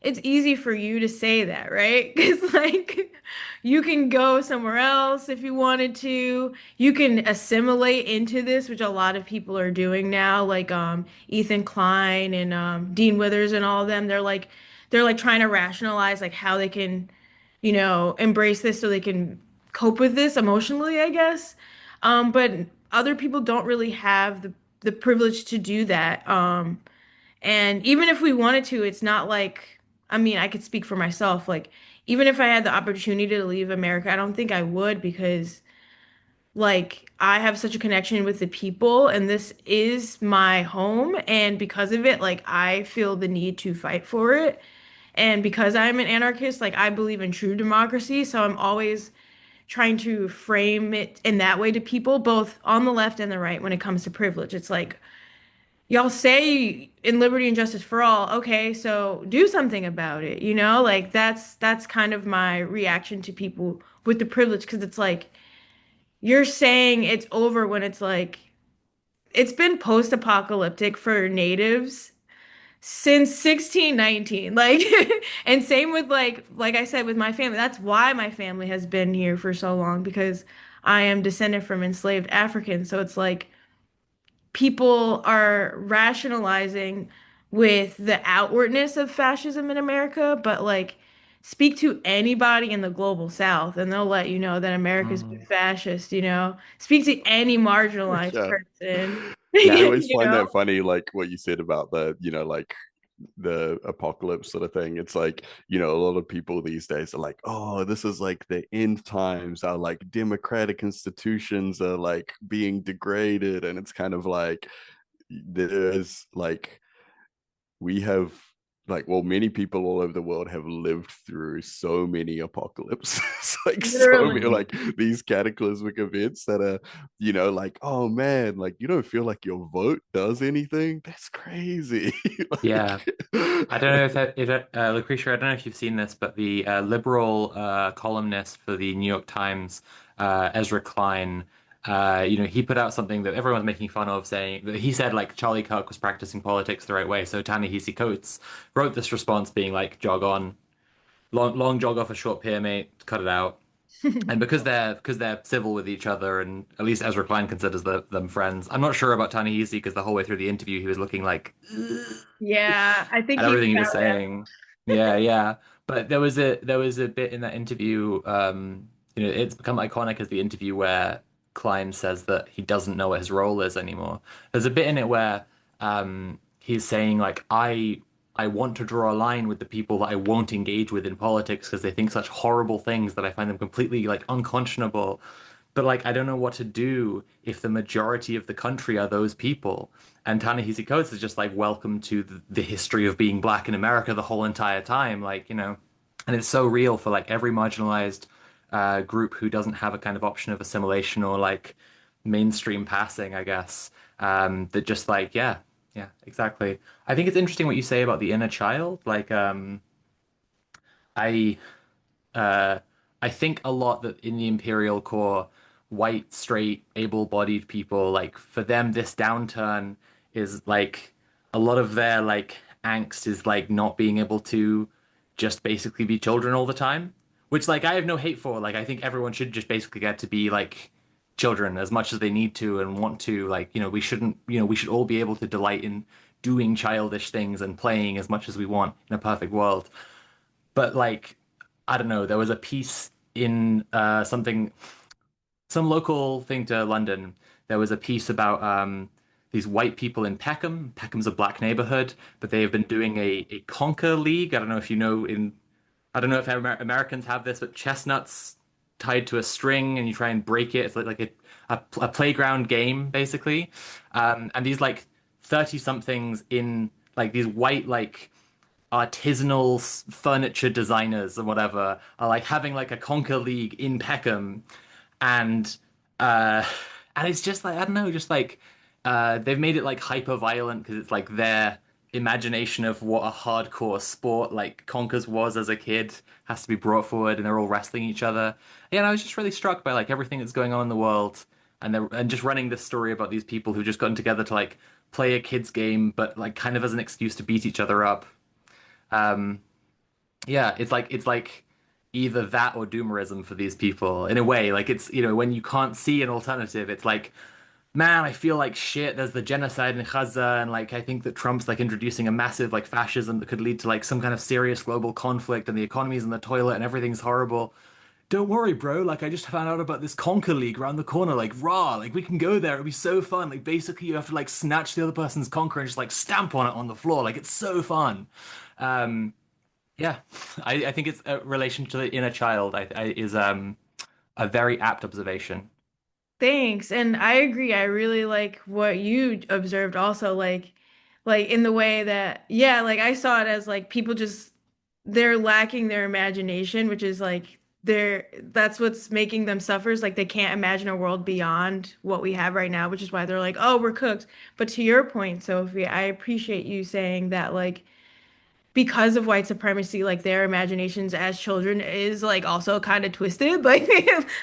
it's easy for you to say that, right? Because like you can go somewhere else if you wanted to. You can assimilate into this, which a lot of people are doing now, like Ethan Klein and Dean Withers and all of them. They're like trying to rationalize like how they can, embrace this so they can cope with this emotionally, I guess. But other people don't really have the privilege to do that. And even if we wanted to, it's not like, I mean, I could speak for myself. Like, even if I had the opportunity to leave America, I don't think I would because, like, I have such a connection with the people and this is my home. And because of it, like, I feel the need to fight for it. And because I'm an anarchist, like, I believe in true democracy. So I'm always trying to frame it in that way to people, both on the left and the right, when it comes to privilege. It's like, y'all say in liberty and justice for all, okay, so do something about it, like that's kind of my reaction to people with the privilege because it's like you're saying it's over when it's like it's been post-apocalyptic for natives since 1619, like and same with like I said with my family. That's why my family has been here for so long because I am descended from enslaved Africans, so it's like people are rationalizing with the outwardness of fascism in America, but like speak to anybody in the global south and they'll let you know that America's been Mm. fascist. Speak to any marginalized Yeah. person, Yeah, I always you find know? that funny, like what you said about like the apocalypse sort of thing. It's like, a lot of people these days are like, oh, this is like the end times. Our like democratic institutions are like being degraded. And it's kind of like there's like we have like well many people all over the world have lived through so many apocalypses like so many Literally. like these cataclysmic events that are like oh man like you don't feel like your vote does anything. That's crazy. Yeah. Like I don't know if Lucretia, I don't know if you've seen this, but the liberal columnist for the New York Times, Ezra Klein, he put out something that everyone's making fun of, saying that he said like Charlie Kirk was practicing politics the right way. So Ta-Nehisi Coates wrote this response being like, jog on, long jog off a short pier, mate, cut it out. And because they're civil with each other, and at least Ezra Klein considers them friends. I'm not sure about Ta-Nehisi because the whole way through the interview he was looking like Yeah, I think and he everything he was found out. saying. Yeah, yeah. But there was a bit in that interview, it's become iconic as the interview where Klein says that he doesn't know what his role is anymore. There's a bit in it where he's saying like I want to draw a line with the people that I won't engage with in politics because they think such horrible things that I find them completely like unconscionable. But like, I don't know what to do if the majority of the country are those people. And Ta-Nehisi Coates is just like, welcome to the history of being black in America the whole entire time. Like, and it's so real for like every marginalized group who doesn't have a kind of option of assimilation or like mainstream passing, I guess. That just like, yeah, yeah, exactly. I think it's interesting what you say about the inner child. Like, I uh, I think a lot that in the Imperial Core, white, straight, able-bodied people, like for them, this downturn is like a lot of their like angst is like not being able to just basically be children all the time, which like I have no hate for. Like I think everyone should just basically get to be like children as much as they need to and want to. Like, we shouldn't, we should all be able to delight in doing childish things and playing as much as we want in a perfect world. But like, I don't know, there was a piece in some local thing to London. There was a piece about these white people in Peckham. Peckham's a black neighborhood, but they have been doing a conker league. I don't know if you know in I don't know if Americans have this, but chestnuts tied to a string and you try and break it. It's like a playground game, basically. And these like 30 somethings in like these white, like artisanal furniture designers or whatever are like having like a conker league in Peckham. And uh and it's just like I don't know, just like they've made it like hyper violent because it's like their imagination of what a hardcore sport like conkers was as a kid has to be brought forward, and they're all wrestling each other. Yeah, and I was just really struck by like everything that's going on in the world, and just running this story about these people who've just gotten together to like play a kids game, but like kind of as an excuse to beat each other up. Um, yeah, it's like either that or doomerism for these people in a way. Like it's when you can't see an alternative, it's like, man, I feel like shit. There's the genocide in Gaza, and like I think that Trump's like introducing a massive like fascism that could lead to like some kind of serious global conflict, and the economy's in the toilet, and everything's horrible. Don't worry, bro. Like I just found out about this Conquer League around the corner. Like raw, like we can go there. It'll be so fun. Like basically, you have to like snatch the other person's conquer and just like stamp on it on the floor. Like it's so fun. Um, yeah, I think it's a relation to the inner child. Is a very apt observation. Thanks. And I agree. I really like what you observed also, like in the way that, yeah, like I saw it as like people just they're lacking their imagination, which is like that's what's making them suffer is like they can't imagine a world beyond what we have right now, which is why they're like, oh, we're cooked. But to your point, Sophie, I appreciate you saying that like because of white supremacy, like their imaginations as children is like also kind of twisted. Like,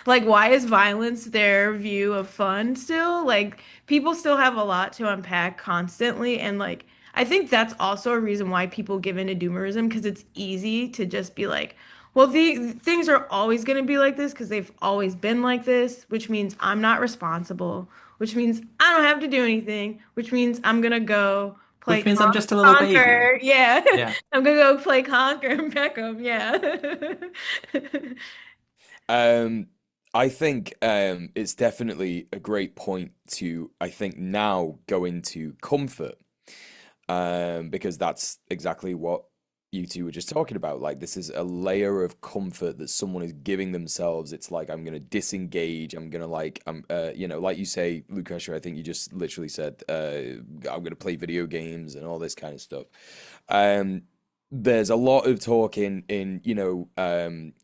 like why is violence their view of fun still? Like people still have a lot to unpack constantly, and like I think that's also a reason why people give into doomerism because it's easy to just be like, well, the things are always going to be like this because they've always been like this, which means I'm not responsible, which means I don't have to do anything, which means I'm gonna go play Which means I'm just a little baby. Conquer. Yeah. Yeah. I'm gonna go play Conquer and Beckham. Yeah. Um, I think it's definitely a great point to, I think, now go into comfort, because that's exactly what you two were just talking about. Like, this is a layer of comfort that someone is giving themselves. It's like, I'm going to disengage. I'm going to, like, like you say, Lucretia, I think you just literally said, I'm going to play video games and all this kind of stuff. Um, there's a lot of talk in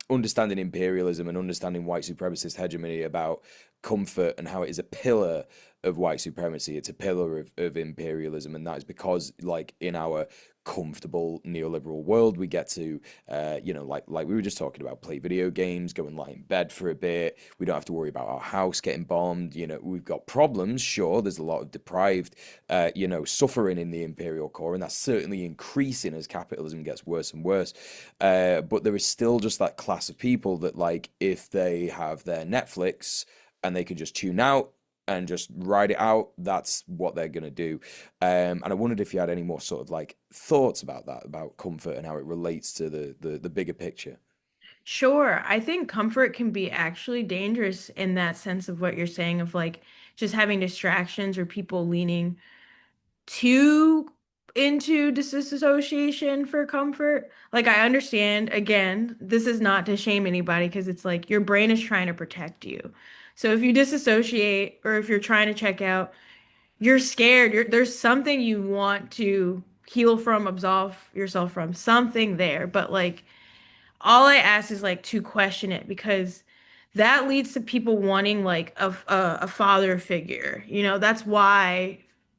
understanding imperialism and understanding white supremacist hegemony about comfort and how it is a pillar of white supremacy. It's a pillar of imperialism, and that is because, like, in our comfortable neoliberal world, we get to, like we were just talking about, play video games, go and lie in bed for a bit. We don't have to worry about our house getting bombed. We've got problems. Sure, there's a lot of deprived, suffering in the imperial core, and that's certainly increasing as capitalism gets worse and worse. But there is still just that class of people that, like, if they have their Netflix and they can just tune out and just ride it out, that's what they're going to do. And I wondered if you had any more sort of like thoughts about that, about comfort and how it relates to the bigger picture. Sure. I think comfort can be actually dangerous in that sense of what you're saying of like just having distractions or people leaning too into disassociation for comfort. Like I understand, again, this is not to shame anybody because it's like your brain is trying to protect you. So if you disassociate or if you're trying to check out, you're scared. There's something you want to heal from, absolve yourself from, something there. But like all I ask is like to question it because that leads to people wanting like a father figure. That's why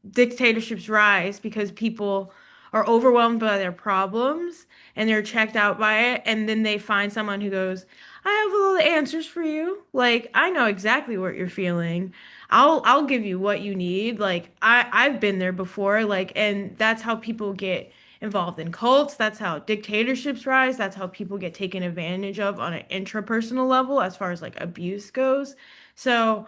dictatorships rise because people are overwhelmed by their problems and they're checked out by it, and then they find someone who goes, I have all the answers for you. Like, I know exactly what you're feeling. I'll give you what you need. Like, I've been there before. Like, and that's how people get involved in cults. That's how dictatorships rise. That's how people get taken advantage of on an intrapersonal level as far as like abuse goes. So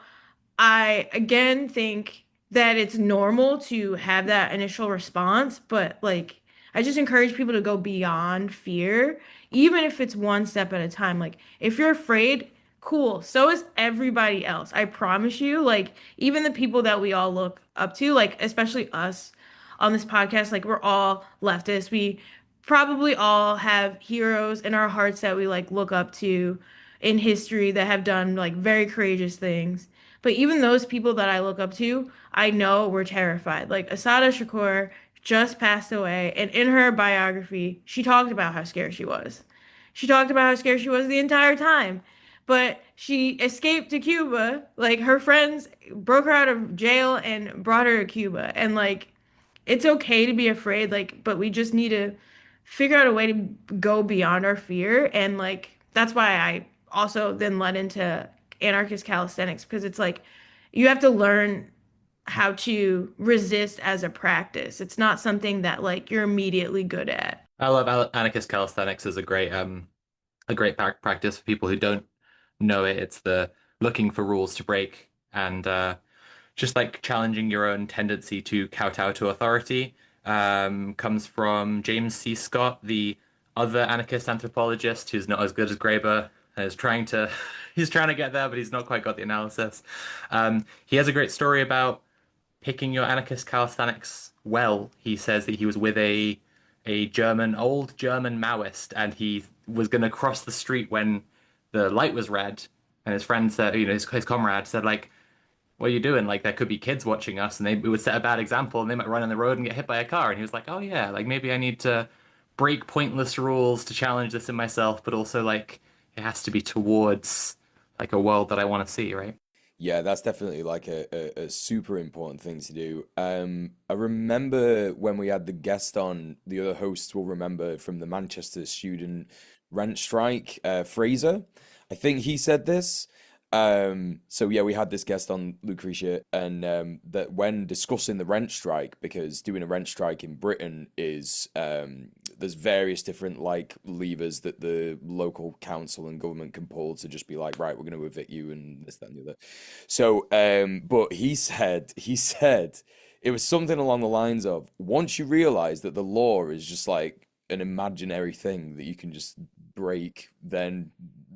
I again think that it's normal to have that initial response, but like I just encourage people to go beyond fear, even if it's one step at a time. Like if you're afraid, cool. So is everybody else. I promise you, like even the people that we all look up to, like especially us on this podcast, like we're all leftists. We probably all have heroes in our hearts that we like look up to in history that have done like very courageous things. But even those people that I look up to, I know were terrified. Like Asada Shakur just passed away, and in her biography, she talked about how scared she was. She talked about how scared she was the entire time. But she escaped to Cuba. Like her friends broke her out of jail and brought her to Cuba. And like it's okay to be afraid, like, but we just need to figure out a way to go beyond our fear. And like that's why I also then led into anarchist calisthenics because it's like you have to learn how to resist as a practice. It's not something that like you're immediately good at. I love anarchist calisthenics as a great practice for people who don't know it. It's the looking for rules to break and just like challenging your own tendency to kowtow to authority. Comes from James C. Scott, the other anarchist anthropologist who's not as good as Graeber and is trying to he's trying to get there, but he's not quite got the analysis. He has a great story about picking your anarchist calisthenics well. He says that he was with a old German Maoist, and he was going to cross the street when the light was red, and his friend said, his comrade said, like, "What are you doing? Like, there could be kids watching us, and it would set a bad example, and they might run on the road and get hit by a car." And he was like, "Oh yeah, like maybe I need to break pointless rules to challenge this in myself, but also like it has to be towards like a world that I want to see, right?" Yeah, that's definitely like a super important thing to do. I remember when we had the guest on, the other hosts will remember from the Manchester student rent strike, Fraser. I think he said this. So yeah, we had this guest on Lucretia, and that when discussing the rent strike, because doing a rent strike in Britain is there's various different like levers that the local council and government can pull to just be like, right, we're going to evict you and this, that, and the other. So, but he said it was something along the lines of once you realize that the law is just like an imaginary thing that you can just break, then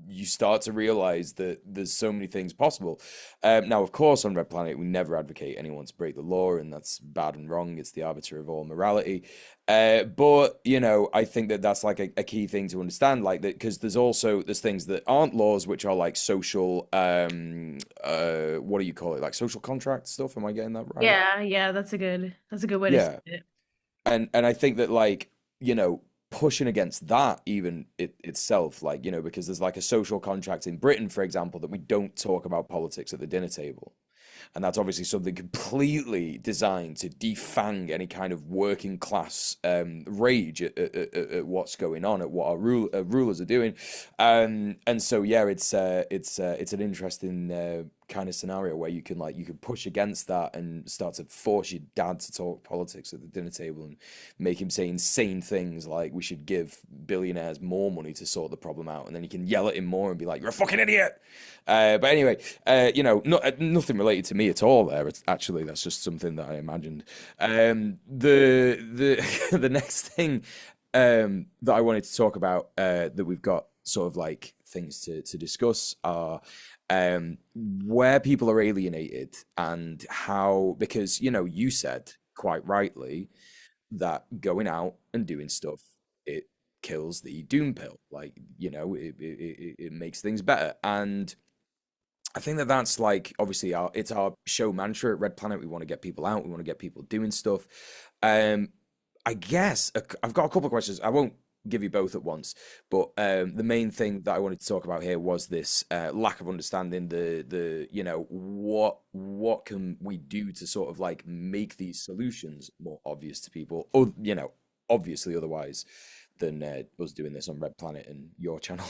you start to realize that there's so many things possible. Now, of course, on Red Planet, we never advocate anyone to break the law, and that's bad and wrong. It's the arbiter of all morality. But I think that that's like a key thing to understand, like that, because there's things that aren't laws, which are like social, what do you call it, like social contract stuff? Am I getting that right? Yeah, that's a good way to say Yeah. it. And I think that like, pushing against that even itself, like, because there's like a social contract in Britain, for example, that we don't talk about politics at the dinner table. And that's obviously something completely designed to defang any kind of working class rage at what's going on, at what our rulers are doing. And so yeah, it's an interesting kind of scenario where you can push against that and start to force your dad to talk politics at the dinner table and make him say insane things like we should give billionaires more money to sort the problem out, and then you can yell at him more and be like, "You're a fucking idiot." But anyway, nothing related to me at all there. It's actually, that's just something that I imagined. The the next thing that I wanted to talk about, that we've got sort of like things to discuss, are where people are alienated and how, because you said quite rightly that going out and doing stuff, it kills the doom pill, like it makes things better. And I think that that's like obviously it's our show mantra at Red Planet. We want to get people out. We want to get people doing stuff. I guess I've got a couple of questions. I won't give you both at once, but the main thing that I wanted to talk about here was this lack of understanding the what can we do to sort of like make these solutions more obvious to people, or obviously otherwise than us doing this on Red Planet and your channel.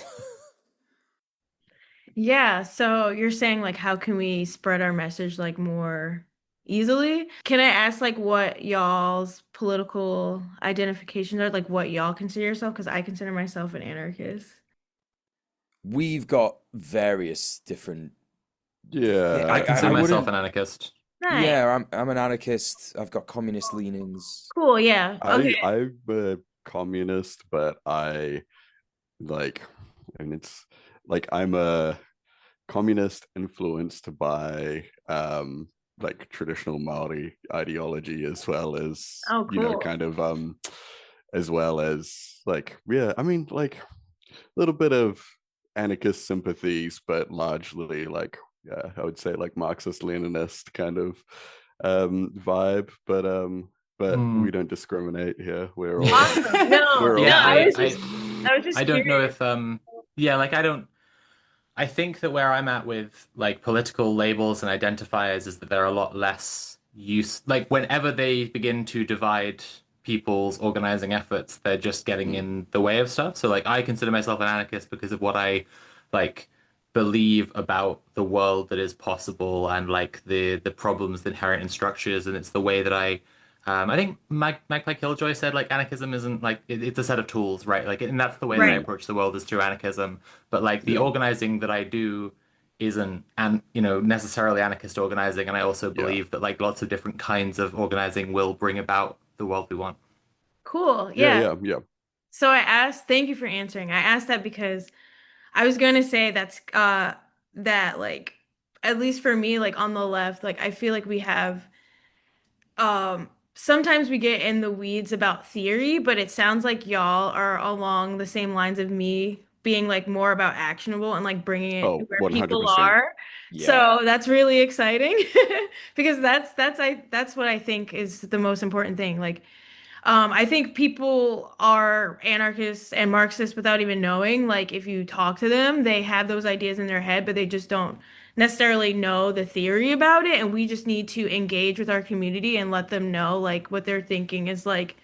Yeah, so you're saying like how can we spread our message like more easily. Can I ask like what y'all's political identifications are? Like what y'all consider yourself? Because I consider myself an anarchist. We've got various different I Yeah, consider I myself wouldn't. an anarchist. Nice. Yeah, I'm an anarchist. I've got communist leanings. Cool. Yeah. Okay. I'm a communist, but I like, and it's like I'm a communist influenced by like traditional Maori ideology as well as, Oh, you know, cool. kind of as well as like, yeah, I mean, like a little bit of anarchist sympathies, but largely like, yeah, I would say like Marxist Leninist kind of vibe, but we Hmm. don't discriminate here. We're all Awesome. No, we're no, all Yeah, friends. I was I just don't know curious. if yeah, like I think that where I'm at with like political labels and identifiers is that they're a lot less use like whenever they begin to divide people's organizing efforts, they're just getting Mm. in the way of stuff. So like I consider myself an anarchist because of what I like believe about the world that is possible and like the problems inherent in structures, and it's the way that I think Magpie Killjoy said like anarchism isn't like it's a set of tools, right? Like, and that's the way that I Right. approach the world is through anarchism. But like the Yeah, organizing that I do isn't and necessarily anarchist organizing, and I also yeah, believe that like lots of different kinds of organizing will bring about the world we want. Cool. yeah, Yeah. yeah, yeah. So I asked, thank you for answering. I asked that because I was going to say that like at least for me like on the left, like I feel like we have sometimes we get in the weeds about theory, but it sounds like y'all are along the same lines of me being like more about actionable and like bringing it Oh, where people 100%. are. Yeah. So that's really exciting because that's what I think is the most important thing. Like I think people are anarchists and Marxists without even knowing. Like, if you talk to them, they have those ideas in their head, but they just don't necessarily know the theory about it. And we just need to engage with our community and let them know, like, what they're thinking is like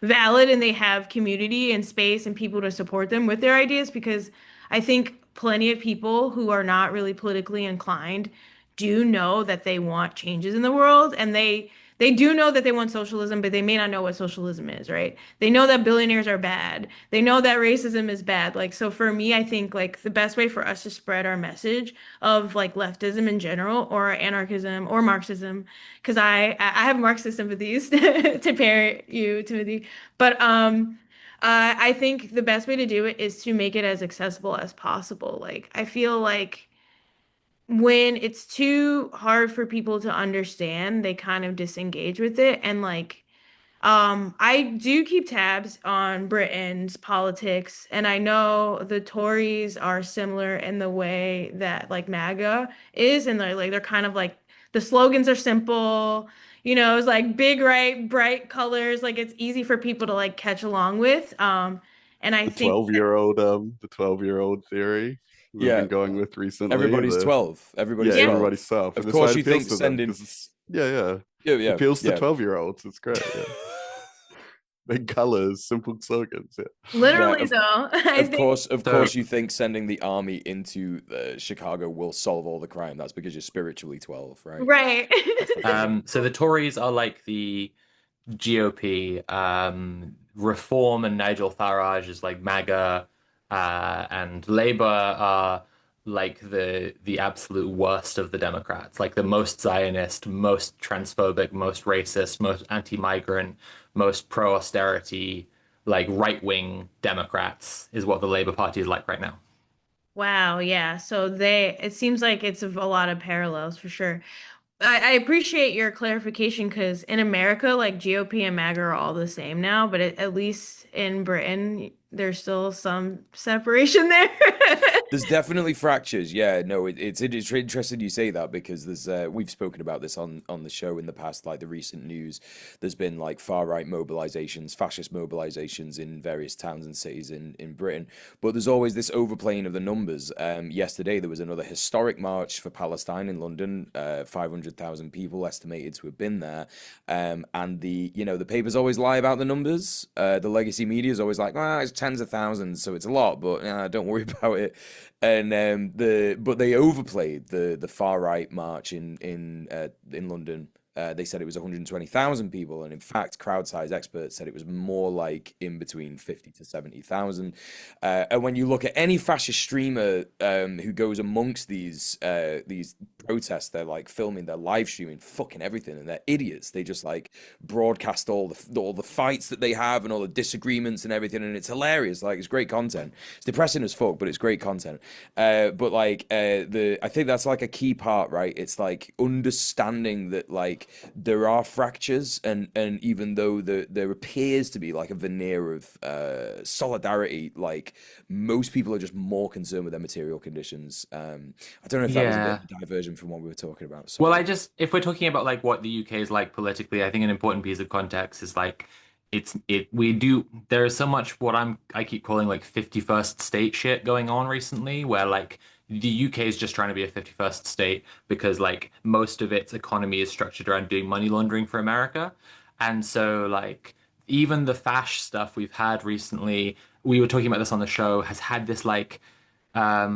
valid and they have community and space and people to support them with their ideas. Because I think plenty of people who are not really politically inclined do know that they want changes in the world and they do know that they want socialism, but they may not know what socialism is, right? They know that billionaires are bad. They know that racism is bad. Like, so for me, I think like the best way for us to spread our message of like leftism in general or anarchism or Marxism, because I have Marxist sympathies to pair you, Timothy. But I think the best way to do it is to make it as accessible as possible. Like, I feel like when it's too hard for people to understand, they kind of disengage with it. And like, I do keep tabs on Britain's politics, and I know the Tories are similar in the way that like MAGA is, and they're kind of like the slogans are simple, it's like big, right, bright colors, like it's easy for people to like catch along with. And I The think 12-year-old theory we've Yeah. been going with recently. Everybody's The 12. Yeah, Everybody's yeah, 12. everybody's self, Of and that's why course it you appeals think to them sending because it's yeah, yeah, Yeah, it yeah, appeals to yeah. 12-year-olds. It's great. Yeah, big colors, simple slogans. Yeah, Yeah, literally though, I think. of So course you think sending the army into Chicago will solve all the crime. That's because you're spiritually 12, right? Right. That's fucking great. so the Tories are like the GOP. Reform and Nigel Farage is like MAGA, and Labour are like the absolute worst of the Democrats, like the most Zionist, most transphobic, most racist, most anti-migrant, most pro-austerity, like right-wing Democrats is what the Labour Party is like right now. Wow, yeah. So it seems like it's a lot of parallels for sure. I appreciate your clarification because in America, like GOP and MAGA are all the same now, but at least in Britain, there's still some separation there. There's definitely fractures. Yeah, no, it's interesting you say that because there's we've spoken about this on the show in the past, like the recent news. There's been like far right mobilizations, fascist mobilizations in various towns and cities in Britain, but there's always this overplaying of the numbers. Yesterday there was another historic march for Palestine in London, 500,000 people estimated to have been there, and the papers always lie about the numbers. The legacy media is always like, it's tens of thousands, so it's a lot, but don't worry about it. And but they overplayed the far right march in London. they said it was 120,000 people, and in fact, crowd size experts said it was more like in between 50 to 70,000. And when you look at any fascist streamer who goes amongst these protests, they're like filming, they're live streaming, fucking everything, and they're idiots. They just like broadcast all the fights that they have and all the disagreements and everything, and it's hilarious. Like, it's great content. It's depressing as fuck, but it's great content. But like I think that's like a key part, right? It's like understanding that like there are fractures, and even though there appears to be like a veneer of solidarity, like most people are just more concerned with their material conditions. I don't know if that was a bit Yeah. of a diversion from what we were talking about. Well, Sorry. if we're talking about like what the UK is like politically, I think an important piece of context is like there is so much what I keep calling like 51st state shit going on recently, where like the UK is just trying to be a 51st state because like most of its economy is structured around doing money laundering for America. And so like even the fash stuff we've had recently, we were talking about this on the show, has had this like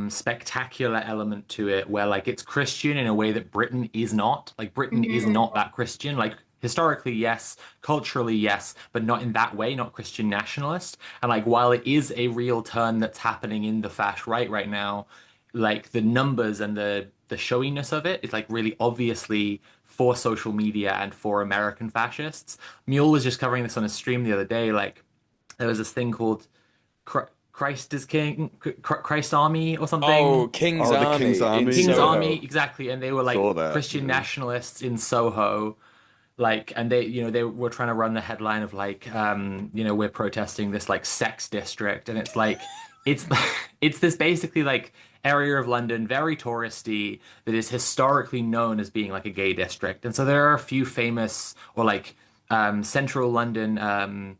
spectacular element to it where like it's Christian in a way that Britain is not. Like Britain is Mhm. not that Christian. Like historically, yes, culturally, yes, but not in that way, not Christian nationalist. And like while it is a real turn that's happening in the fash right now, like the numbers and the showiness of it is like really obviously for social media and for American fascists. Mule was just covering this on a stream the other day. Like there was this thing called Christ is King, Christ Army or something. Oh, King's Oh, the King's Army in Army. King's Yeah, Army, Soho. exactly. And they were like saw that. Christian Yeah. nationalists in Soho. Like, and they were trying to run the headline of like, we're protesting this like sex district. And it's like, it's, it's this basically like area of London, very touristy, that is historically known as being like a gay district. And so there are a few famous or like, central London,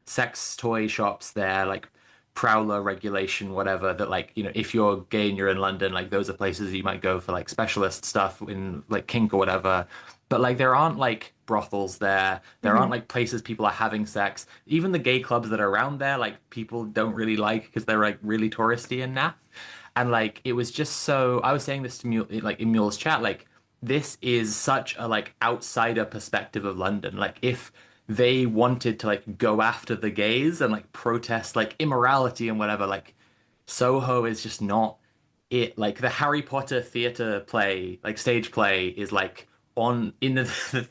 sex toy shops there, like Prowler regulation, whatever, that like, if you're gay and you're in London, like those are places you might go for like specialist stuff in like kink or whatever. But like there aren't like brothels there. There aren't Mhm. like places people are having sex. Even the gay clubs that are around there, like people don't really like because they're like really touristy and naff. And like it was just so I was saying this to Mule like in Mule's chat, like this is such a like outsider perspective of London. Like if they wanted to like go after the gays and like protest like immorality and whatever, like Soho is just not it. Like the Harry Potter theater play, like stage play, is like on in the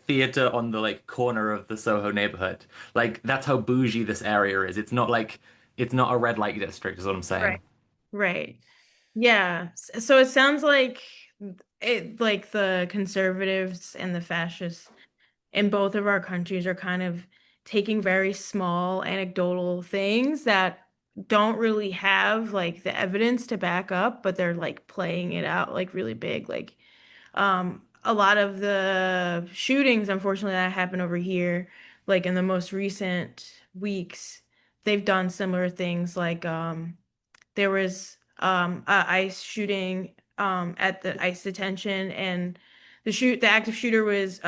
theater on the like corner of the Soho neighborhood. Like that's how bougie this area is. It's not a red light district, is what I'm saying. Right. Right. Yeah. So it sounds like like the conservatives and the fascists in both of our countries are kind of taking very small anecdotal things that don't really have like the evidence to back up, but they're like playing it out like really big. Like a lot of the shootings, unfortunately, that happened over here, like in the most recent weeks, they've done similar things. Like there was a ICE shooting at the ICE detention, and the active shooter was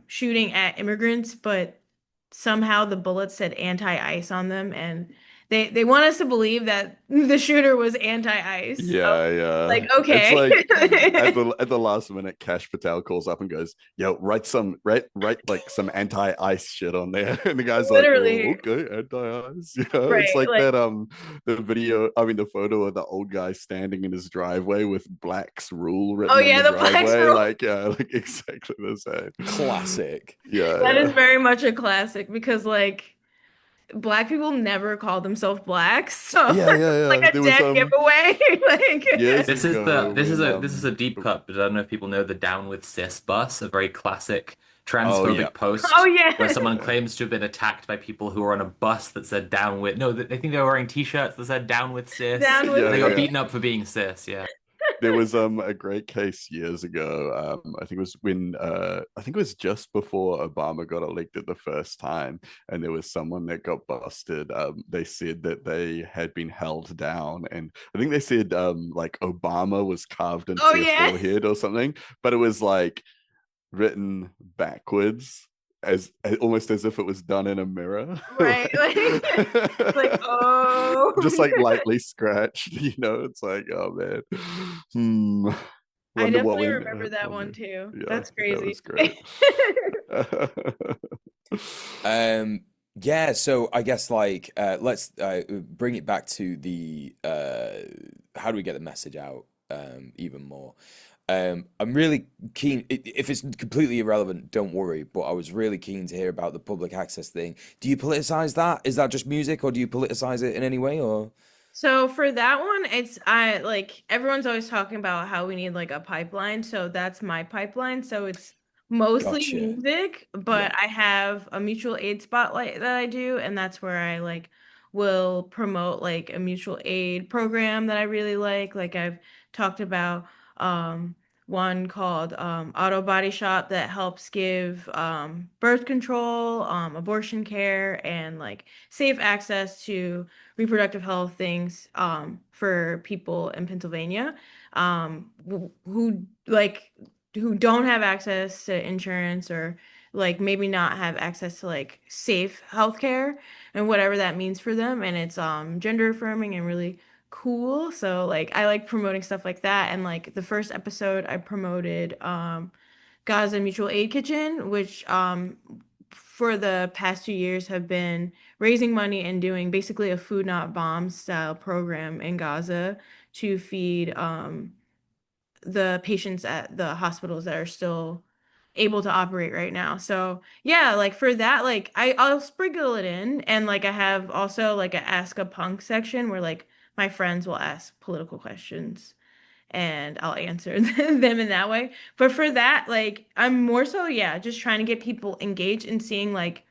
shooting at immigrants, but somehow the bullets said anti-ICE on them, and they want us to believe that the shooter was anti-ICE. Yeah, Like, yeah. It's okay. like at the last minute, Cash Patel calls up and goes, "Yo, write like some anti-ice shit on there." And the guy's like, "Oh, Literally. okay, anti-ice." You know, it's Right. like Like, that the video, I mean the photo of the old guy standing in his driveway with Black's rule oh written on yeah, the the Black's driveway, Rule. like yeah, like exactly the same. Classic. Yeah, That is yeah. very much a classic because like black people never call themselves black, so Yeah, yeah, like yeah. a There was dead giveaway. years Like, ago when This is a deep cut, but I don't know if people know the Down with Cis bus, a very classic oh yeah. transphobic oh post where yeah, someone Yeah. claims to have been attacked by people who were on a bus that said down with no, I think they were wearing t-shirts that said down with cis, down with and Yeah, they got yeah. it. beaten up for being cis. Yeah. There was a great case years ago. I think it was when I think it was just before Obama got elected the first time, and there was someone that got busted. They said that they had been held down, and I think they said like Obama was carved into Oh their yeah, forehead or something, but it was like written backwards almost as if it was done in a mirror. right. Like oh, Just like lightly scratched, you know. It's like, oh man. Hmm. I Wonder what definitely we remember that oh one man. too. Yeah, That's that crazy. was great. Um, yeah, so I guess like let's bring it back to the how do we get the message out even more? I'm really keen. If it's completely irrelevant, don't worry. But I was really keen to hear about the public access thing. Do you politicize that? Is that just music, or do you politicize it in any way? Or So for that one, it's I like everyone's always talking about how we need like a pipeline. So that's my pipeline. So it's mostly gotcha. music, Yeah. but I have a mutual aid spotlight that I do, and that's where I like will promote like a mutual aid program that I really like. Like I've talked about um one called Auto Body Shop that helps give birth control, abortion care, and like safe access to reproductive health things for people in Pennsylvania who like who don't have access to insurance or like maybe not have access to like safe healthcare and whatever that means for them, and it's gender affirming and really cool. So like I like promoting stuff like that, and like the first episode I promoted Gaza Mutual Aid Kitchen, which for the past 2 years have been raising money and doing basically a food not bomb style program in Gaza to feed the patients at the hospitals that are still able to operate right now. So yeah, like for that, like I'll sprinkle it in, and like I have also like a Ask a Punk section where like my friends will ask political questions and I'll answer them in that way. But for that, like I'm more so, yeah, just trying to get people engaged and seeing like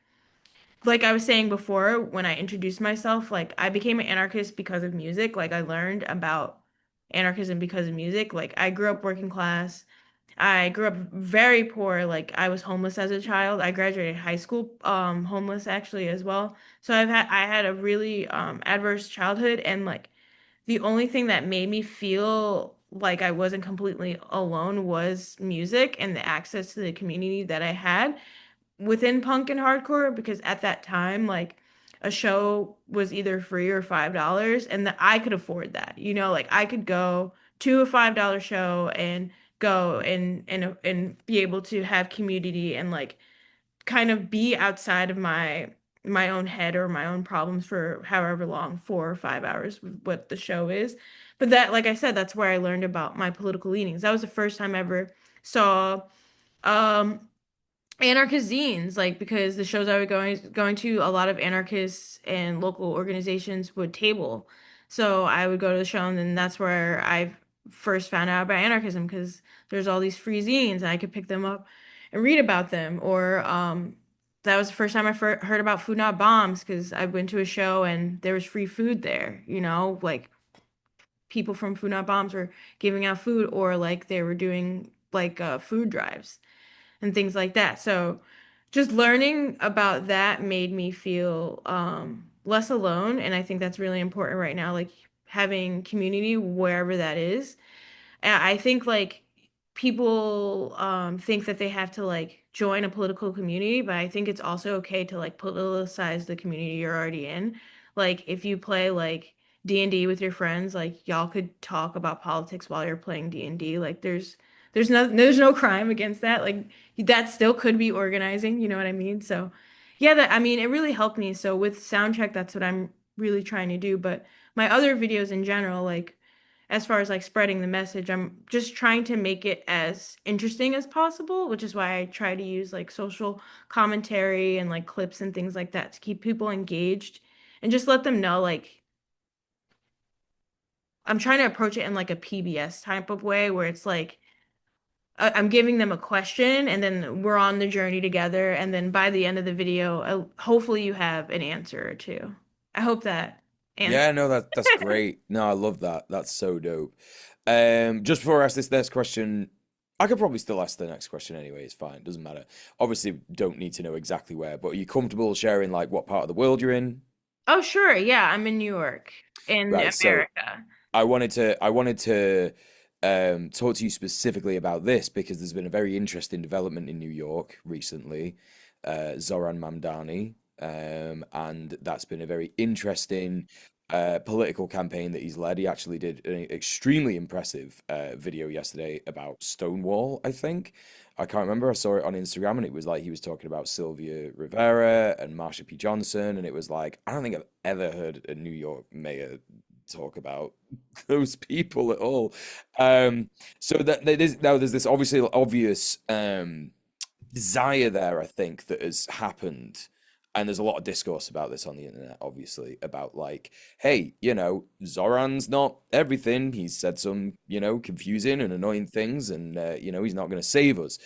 I was saying before when I introduced myself, like I became an anarchist because of music. Like I learned about anarchism because of music. Like I grew up working class. I grew up very poor. Like I was homeless as a child. I graduated high school homeless actually as well. So I had a really adverse childhood, and like the only thing that made me feel like I wasn't completely alone was music and the access to the community that I had within punk and hardcore, because at that time like a show was either free or $5, and that I could afford that. Like I could go to a $5 show and go and be able to have community and like kind of be outside of my own head or my own problems for however long, 4 or 5 hours, what the show is. But that, like I said, that's where I learned about my political leanings. That was the first time I ever saw um anarchist zines, like because the shows I was going to, a lot of anarchists and local organizations would table. So I would go to the show, and then that's where I first found out about anarchism, because there's all these free zines and I could pick them up and read about them. Or that was the first time I heard about Food Not Bombs, because I went to a show and there was free food there. Like people from Food Not Bombs were giving out food, or like they were doing like food drives and things like that. So just learning about that made me feel less alone. And I think that's really important right now, like having community wherever that is. And I think like people think that they have to like join a political community, but I think it's also okay to like politicize the community you're already in. Like if you play like D&D with your friends, like y'all could talk about politics while you're playing D&D. Like there's no crime against that. Like that still could be organizing, you know what I mean? So yeah, that I mean it really helped me. So with Soundcheck, that's what I'm really trying to do. But my other videos in general, like as far as like spreading the message, I'm just trying to make it as interesting as possible, which is why I try to use like social commentary and like clips and things like that to keep people engaged and just let them know like I'm trying to approach it in like a PBS type of way where it's like I'm giving them a question and then we're on the journey together, and then by the end of the video, hopefully you have an answer or two. I hope that answer. Yeah, no, that's great. No, I love that. That's so dope. Just before I ask this next question, I could probably still ask the next question anyway. It's fine, doesn't matter. Obviously, don't need to know exactly where, but are you comfortable sharing like what part of the world you're in? Oh, sure. Yeah, I'm in New York in Right. So America. I wanted to talk to you specifically about this because there's been a very interesting development in New York recently, Zoran Mamdani, and that's been a very interesting political campaign that he's led. He actually did an extremely impressive video yesterday about Stonewall, I think. I can't remember. I saw it on Instagram and it was like he was talking about Sylvia Rivera and Marsha P. Johnson. And it was like, I don't think I've ever heard a New York mayor talk about those people at all. So that there's this obviously obvious desire there, I think, that has happened. And there's a lot of discourse about this on the internet, obviously, about like, hey, Zoran's not everything. He's said some, confusing and annoying things, and he's not going to save us.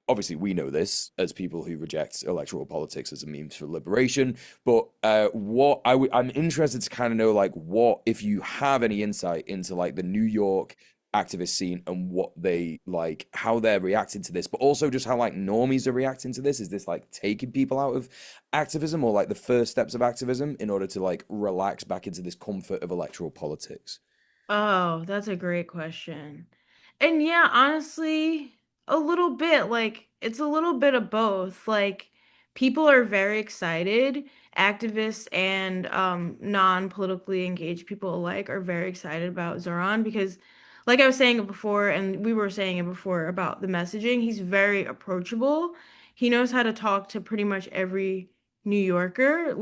Obviously, we know this as people who reject electoral politics as a means for liberation. But I'm interested to kind of know, like, what if you have any insight into like the New York activist scene and what they like, how they're reacting to this, but also just how like normies are reacting to this. Is this like taking people out of activism or like the first steps of activism in order to like relax back into this comfort of electoral politics? Oh, that's a great question. And yeah, honestly, a little bit. Like, it's a little bit of both. Like, people are very excited. Activists and non-politically engaged people alike are very excited about Zoran because, like I was saying it before, and we were saying it before about the messaging, he's very approachable. He knows how to talk to pretty much every New Yorker.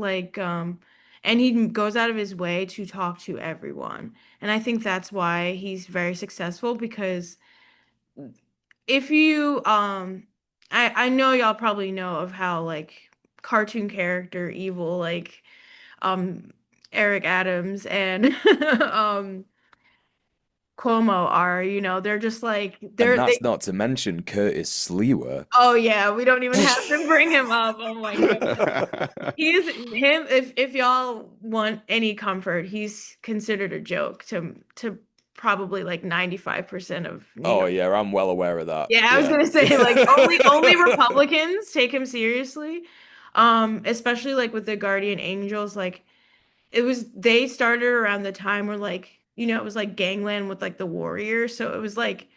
And he goes out of his way to talk to everyone. And I think that's why he's very successful because if you I know y'all probably know of how like cartoon character evil like um Eric Adams and um Cuomo are, they're just like And they that's not to mention Curtis Slewa. oh yeah, we don't even have to bring him up. Oh my God. He's him if y'all want any comfort, he's considered a joke to probably like 95% of New Oh York. yeah, I'm well aware of that. Yeah, I was Yeah. gonna say like only Republicans take him seriously. Especially like with the Guardian Angels, like they started around the time where like, it was like gangland with like the Warriors. So it was like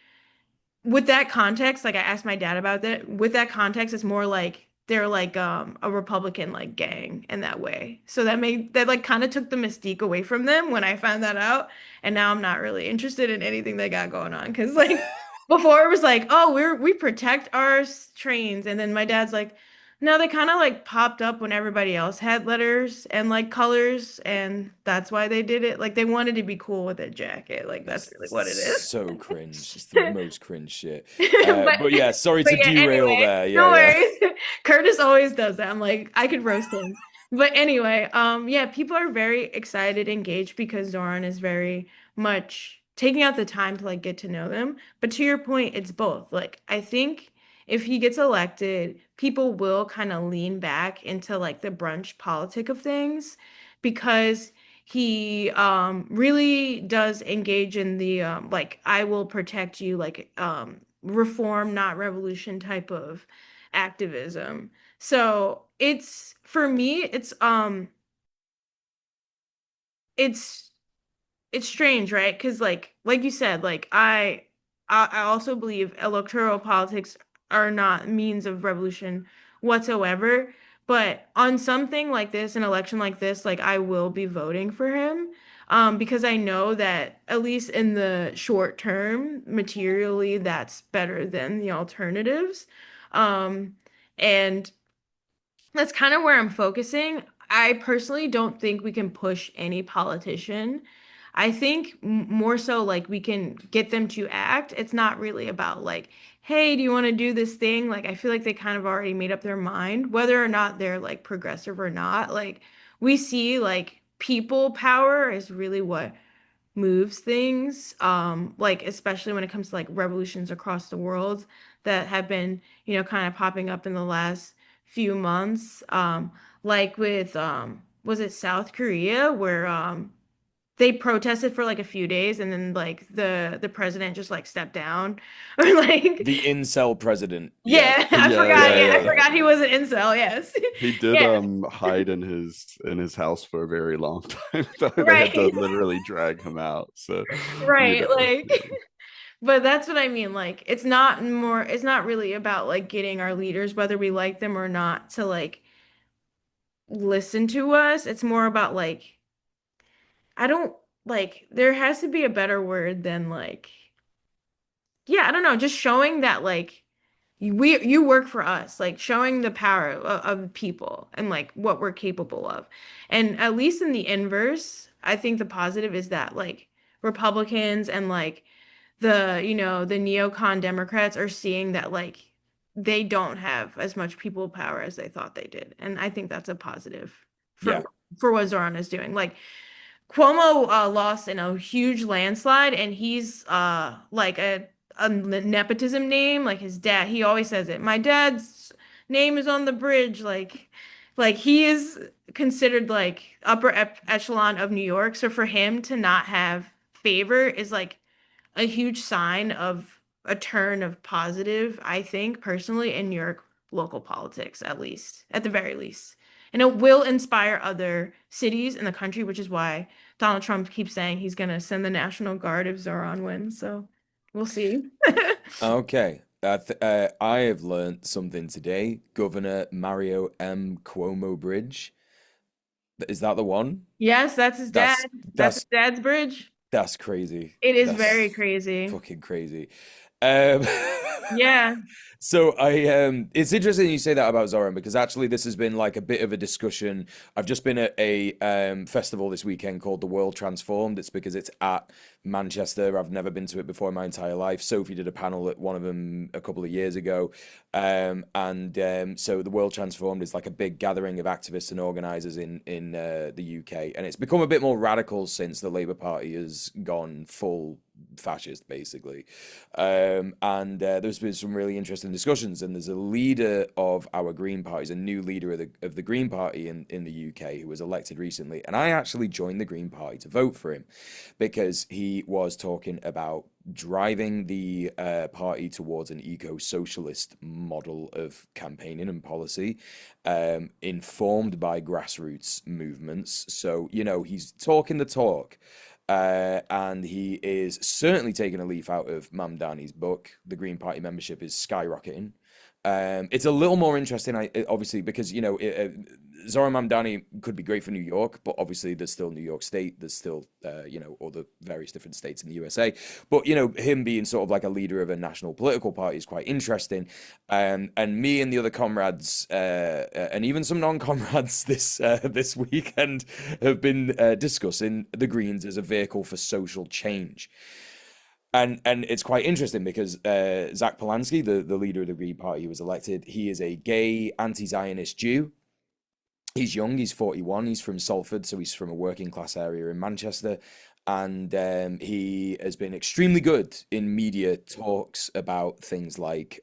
with that context, like I asked my dad about that. With that context, it's more like they're like a Republican like gang in that way. So that like kind of took the mystique away from them when I found that out. And now I'm not really interested in anything they got going on. Cause like before it was like, oh, we protect our trains. And then my dad's like, no, they kind of like popped up when everybody else had letters and like colors, and that's why they did it. Like they wanted to be cool with a jacket. Like that's That's really what it so cringe. It's the most cringe shit. But But yeah, sorry but to yeah, derail anyway, there. no Yeah, yeah. worries. Curtis always does that. I'm like, I could roast him. But anyway, yeah, people are very excited, engaged because Zoran is very much taking out the time to like get to know them. But to your point, it's both. Like, I think if he gets elected, people will kind of lean back into like the brunch politic of things because he really does engage in the like I will protect you like reform not revolution type of activism. So it's for me it's it's strange, right? Because like you said, like I also believe electoral politics are not means of revolution whatsoever. But on something like this, an election like this, like I will be voting for him. Because I know that at least in the short term, materially, that's better than the alternatives. Um, and that's kind of where I'm focusing. I personally don't think we can push any politician. I think more so like we can get them to act. It's not really about like, hey, do you want to do this thing? Like I feel like they kind of already made up their mind, whether or not they're like progressive or not. Like we see like people power is really what moves things, like especially when it comes to like revolutions across the world that have been, kind of popping up in the last few months. Like with was it South Korea where they protested for like a few days and then like the president just like stepped down or like The incel president. Yeah. yeah, I Yeah, forgot. yeah, Yeah, I yeah. forgot he was an incel. Yes. He did Yeah, hide in his house for a very long time. So they had to right. literally drag him out. So, you Right. know, Like but that's what I mean. Like, it's not really about like getting our leaders, whether we like them or not, to like listen to us. It's more about like I don't like there has to be a better word than like yeah, I don't know, just showing that like you work for us, like showing the power of people and like what we're capable of. And at least in the inverse, I think the positive is that like Republicans and like the neocon Democrats are seeing that like they don't have as much people power as they thought they did. And I think that's a positive for Yeah. for what Zoran is doing. Like Cuomo lost in a huge landslide, and he's like a nepotism name. Like his dad, he always says it. My dad's name is on the bridge. Like he is considered like upper echelon of New York. So for him to not have favor is like a huge sign of a turn of positive, I think, personally, in New York local politics, at least, at the very least. And it will inspire other cities in the country, which is why Donald Trump keeps saying he's going to send the National Guard if Zoran wins. So we'll see. Okay. I have learned something today. Governor Mario M. Cuomo Bridge. Is that the one? Yes, that's his dad. That's That's his that's dad's bridge. that's crazy. It is very That's crazy. fucking crazy. Um, Yeah. so it's interesting you say that about Zoran because actually this has been like a bit of a discussion. I've just been at a festival this weekend called The World Transformed. It's because it's at Manchester. I've never been to it before in my entire life. Sophie did a panel at one of them a couple of years ago. So The World Transformed is like a big gathering of activists and organizers in the UK. And it's become a bit more radical since the Labour Party has gone full fascist, basically. There's been some really interesting discussions. And there's a leader of our Green Party, he's a new leader of the Green Party in the UK who was elected recently. And I actually joined the Green Party to vote for him because he was talking about driving the party towards an eco-socialist model of campaigning and policy, informed by grassroots movements. So, he's talking the talk. And he is certainly taking a leaf out of Mamdani's book. The Green Party membership is skyrocketing. It's a little more interesting, obviously, because Zoran Mamdani could be great for New York, but obviously there's still New York State, there's still all the various different states in the USA. But him being sort of like a leader of a national political party is quite interesting. And me and the other comrades, and even some non-comrades this weekend have been discussing the Greens as a vehicle for social change. And it's quite interesting because Zach Polanski, the leader of the Green Party who was elected, he is a gay anti-Zionist Jew. He's young, he's 41, he's from Salford, so he's from a working class area in Manchester. And he has been extremely good in media talks about things like,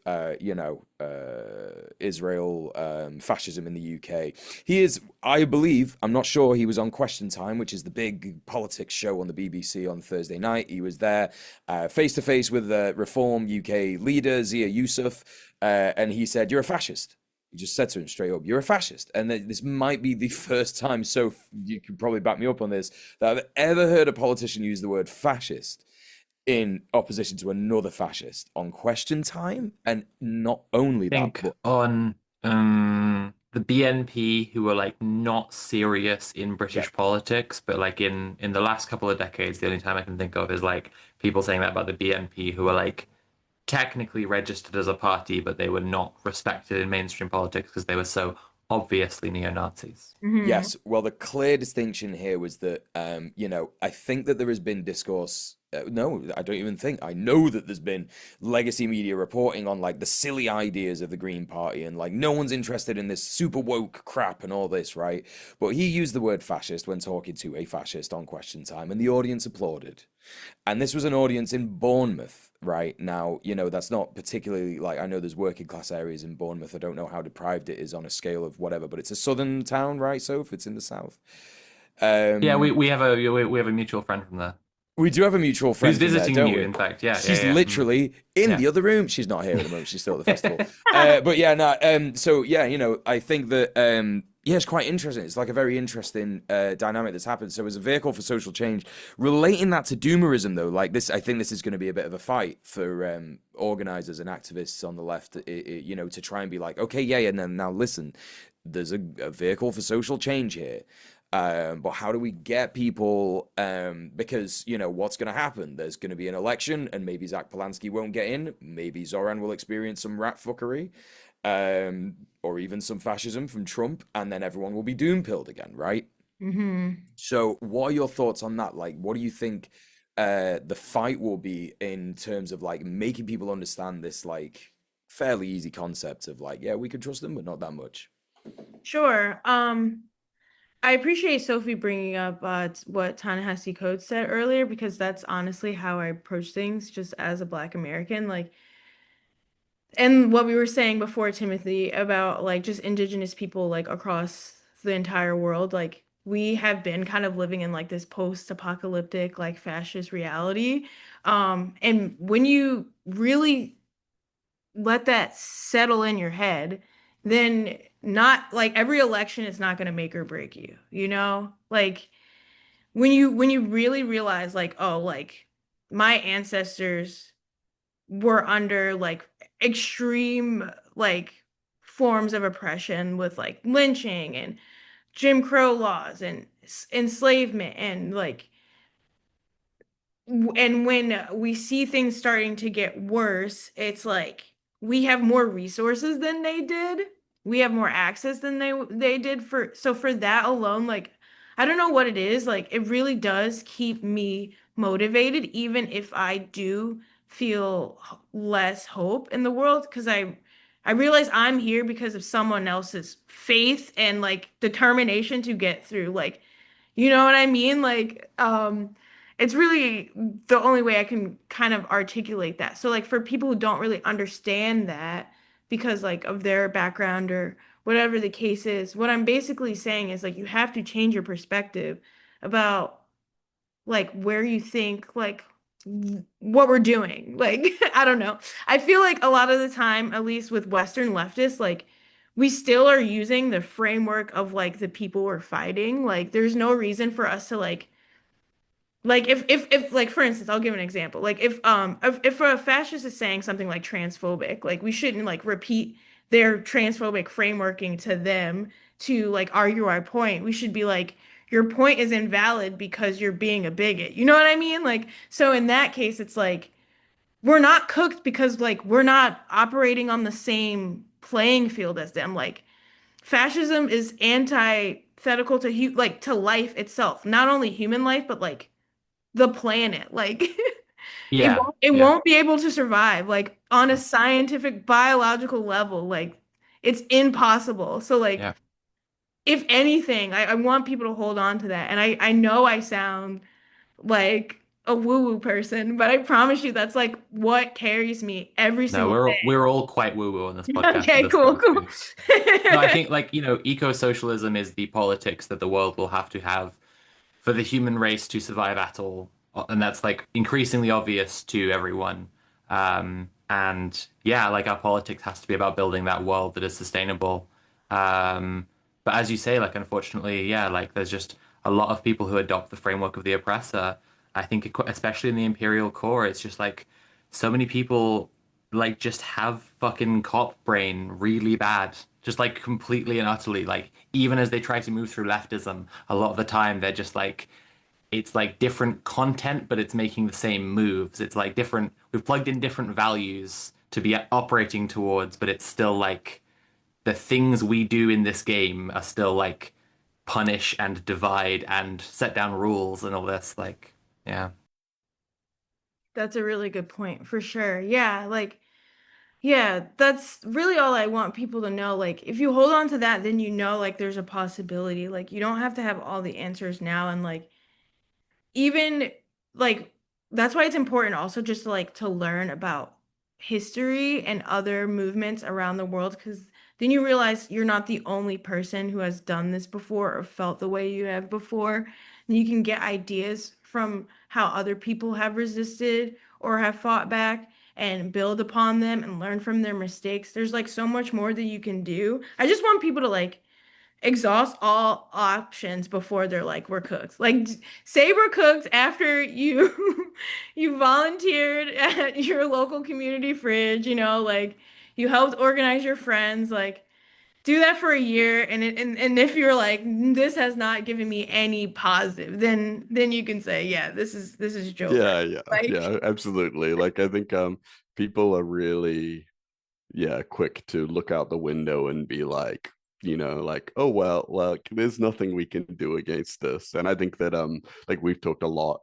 Israel, fascism in the UK. He is, I believe, I'm not sure, he was on Question Time, which is the big politics show on the BBC on Thursday night. He was there face to face with Reform UK leader, Zia Yusuf, and he said, "You're a fascist." He just said to him straight up, "You're a fascist." And this might be the first time, so you can probably back me up on this, that I've ever heard a politician use the word fascist in opposition to another fascist on Question Time. And not only that, think but on the BNP who were like not serious in yeah, British politics, but like in the last couple of decades, the only time I can think of is like people saying that about the BNP who were like technically registered as a party, but they were not respected in mainstream politics because they were so obviously neo-Nazis. Hmm. yes. Well, the clear distinction here was that, I think that there has been discourse. No, I don't even think. I know that there's been legacy media reporting on like the silly ideas of the Green Party and like no one's interested in this super woke crap and all this, right? But he used the word fascist when talking to a fascist on Question Time, and the audience applauded. And this was an audience in Bournemouth, right? Now, that's not particularly like, I know there's working class areas in Bournemouth. I don't know how deprived it is on a scale of whatever, but it's a southern town, right? So if it's in the south. Yeah, Um, we have a mutual friend from there we do have a mutual who's friend from there, visiting don't you, we? in fact. Yeah, yeah, She's yeah. literally in Yeah. the other room. She's not here at the moment. She's still at the festival. But yeah, no. So yeah, I think that yeah, it's quite interesting. It's like a very interesting dynamic that's happened. So as a vehicle for social change, relating that to Doomerism though, like this, I think this is going to be a bit of a fight for organizers and activists on the left, to try and be like, okay, yeah, and then now listen, there's a vehicle for social change here. But how do we get people? Because what's going to happen? There's going to be an election, and maybe Zach Polanski won't get in. Maybe Zoran will experience some rat fuckery, or even some fascism from Trump, and then everyone will be doom pilled again, right? Mm-hmm. So, what are your thoughts on that? Like, what do you think the fight will be in terms of like making people understand this like fairly easy concept of like, yeah, we can trust them, but not that much. Sure. I appreciate Sophie bringing up what Ta-Nehisi Coates said earlier because that's honestly how I approach things just as a Black American. Like, and what we were saying before, Timothy, about like just indigenous people like across the entire world, like we have been kind of living in like this post-apocalyptic like fascist reality. And when you really let that settle in your head, then not like every election is not going to make or break you, you know? Like when you really realize like, oh, like my ancestors were under like extreme like forms of oppression with like lynching and Jim Crow laws and enslavement and like and when we see things starting to get worse, it's like we have more resources than they did. We have more access than they did for so for that alone, like I don't know what it is, like it really does keep me motivated even if I do feel less hope in the world because I realize I'm here because of someone else's faith and like determination to get through like you know what I mean? Like, it's really the only way I can kind of articulate that. So, like, for people who don't really understand that because, like, of their background or whatever the case is, what I'm basically saying is, like, you have to change your perspective about, like, where you think, like, what we're doing. Like, I don't know. I feel like a lot of the time, at least with Western leftists, like, we still are using the framework of like the people we're fighting. Like, there's no reason for us to like if like for instance, I'll give an example. Like if a fascist is saying something like transphobic, like we shouldn't like repeat their transphobic frameworking to them to like argue our point. We should be like, your point is invalid because you're being a bigot. You know what I mean? Like, so in that case, it's like we're not cooked because like we're not operating on the same playing field as them. Like fascism is antithetical to like to life itself, not only human life, but like the planet. Like Yeah, it yeah, won't be able to survive like on a scientific biological level. Like it's impossible. So like yeah. if anything, I want people to hold on to that. And I know I sound like a woo-woo person, but I promise you that's like what carries me every No, single we're all quite woo-woo on this day. podcast to Okay, cool, discuss. cool. No, I think like, eco-socialism is the politics that the world will have to have for the human race to survive at all. And that's like increasingly obvious to everyone. And yeah, like our politics has to be about building that world that is sustainable. But as you say, like unfortunately, yeah, like there's just a lot of people who adopt the framework of the oppressor. I think especially in the imperial core, it's just like so many people like just have fucking cop brain really bad. Just like completely and utterly, like even as they try to move through leftism, a lot of the time they're just like it's like different content, but it's making the same moves. It's like different, we've plugged in different values to be operating towards, but it's still like the things we do in this game are still like punish and divide and set down rules and all this. Like, yeah. That's a really good point for sure. Yeah, like yeah, that's really all I want people to know. Like, if you hold on to that, then you know, like, there's a possibility. Like, you don't have to have all the answers now. And, like, even, like, that's why it's important also just to, like, to learn about history and other movements around the world. Because then you realize you're not the only person who has done this before or felt the way you have before. And you can get ideas from how other people have resisted or have fought back and build upon them and learn from their mistakes. There's like so much more that you can do. I just want people to like exhaust all options before they're like we're cooked. Like say we're cooked after you you volunteered at your local community fridge, you know, like you helped organize your friends, like do that for a year, and if you're like, this has not given me any positive, then you can say, yeah, this is Joker. Yeah, yeah, Like, yeah, absolutely. Like I think people are really quick to look out the window and be like, like, oh well, there's nothing we can do against this. And I think that like we've talked a lot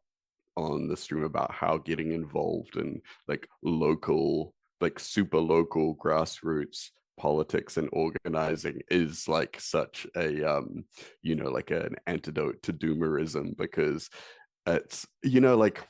on the stream about how getting involved in like local, like super local grassroots politics and organizing is like such a like an antidote to doomerism, because it's like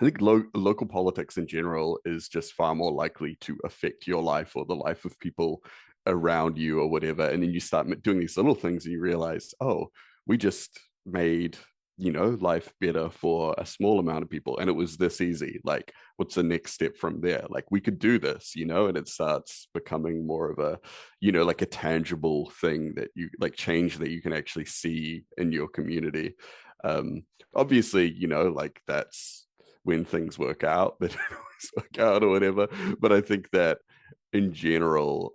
I think local politics in general is just far more likely to affect your life or the life of people around you or whatever. And then you start doing these little things and you realize, oh, we just made, life better for a small amount of people. And it was this easy. Like, what's the next step from there? Like, we could do this, and it starts becoming more of a, like a tangible thing that you like change that you can actually see in your community. Obviously, like that's when things work out, they don't always work out or whatever. But I think that in general,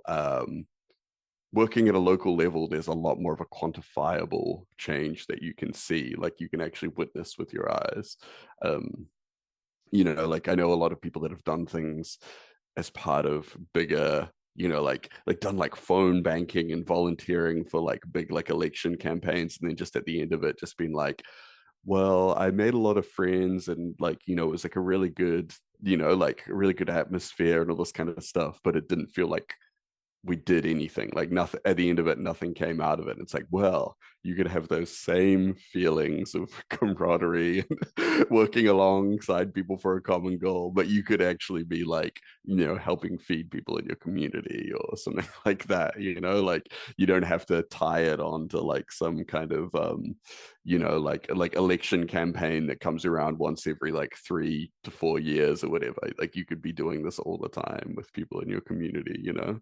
working at a local level, there's a lot more of a quantifiable change that you can see, like you can actually witness with your eyes. Like I know a lot of people that have done things as part of bigger, like done like phone banking and volunteering for like big like election campaigns, and then just at the end of it just been like, well, I made a lot of friends and like, it was like a really good, like a really good atmosphere and all this kind of stuff, but it didn't feel like we did anything. Like nothing at the end of it, nothing came out of it. It's like, well, you could have those same feelings of camaraderie and working alongside people for a common goal, but you could actually be like, helping feed people in your community or something like that. Like you don't have to tie it on to like some kind of like election campaign that comes around once every like 3 to 4 years or whatever. Like you could be doing this all the time with people in your community. Yeah.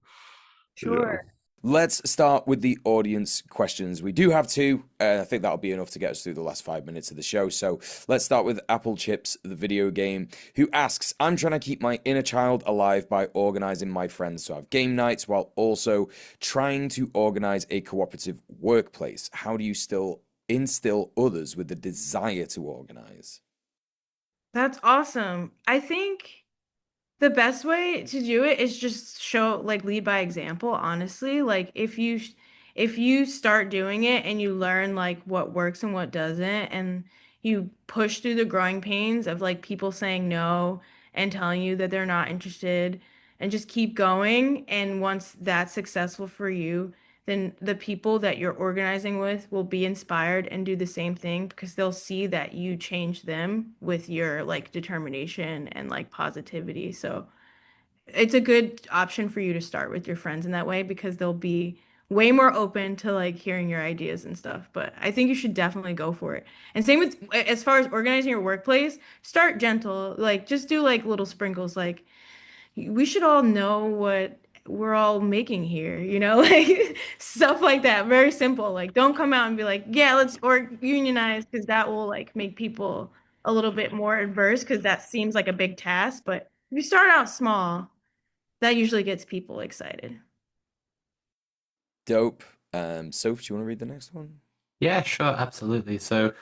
sure. Let's start with the audience questions. We do have two. I think that'll be enough to get us through the last 5 minutes of the show. So let's start with Apple Chips, the video game, who asks, I'm trying to keep my inner child alive by organizing my friends to have game nights while also trying to organize a cooperative workplace. How do you still instill others with the desire to organize? That's awesome. I think the best way to do it is just show, like, lead by example, honestly. Like if you start doing it and you learn like what works and what doesn't, and you push through the growing pains of like people saying no and telling you that they're not interested, and just keep going, and once that's successful for you, then the people that you're organizing with will be inspired and do the same thing because they'll see that you change them with your like determination and like positivity. So it's a good option for you to start with your friends in that way because they'll be way more open to like hearing your ideas and stuff. But I think you should definitely go for it. And same with as far as organizing your workplace, start gentle. Like just do like little sprinkles. Like we should all know what we're all making here, like stuff like that. Very simple. Like don't come out and be like, yeah, let's or unionize because that will like make people a little bit more adverse because that seems like a big task. But if you start out small, that usually gets people excited. Dope. Soph, do you want to read the next one? Yeah, sure, absolutely. So,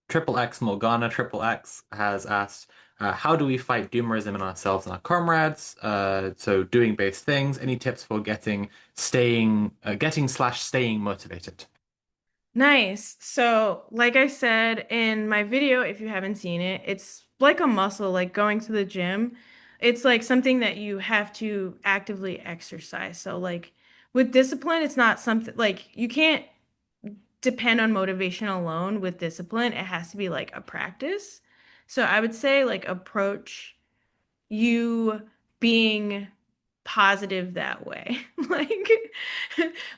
Triple X Morgana Triple X has asked, how do we fight doomerism in ourselves and our comrades? So doing base things. Any tips for getting/staying motivated? Nice. So, like I said in my video, if you haven't seen it, it's like a muscle, like going to the gym. It's like something that you have to actively exercise. So, like with discipline, it's not something like you can't depend on motivation alone with discipline. It has to be like a practice. So, I would say like approach you being positive that way. Like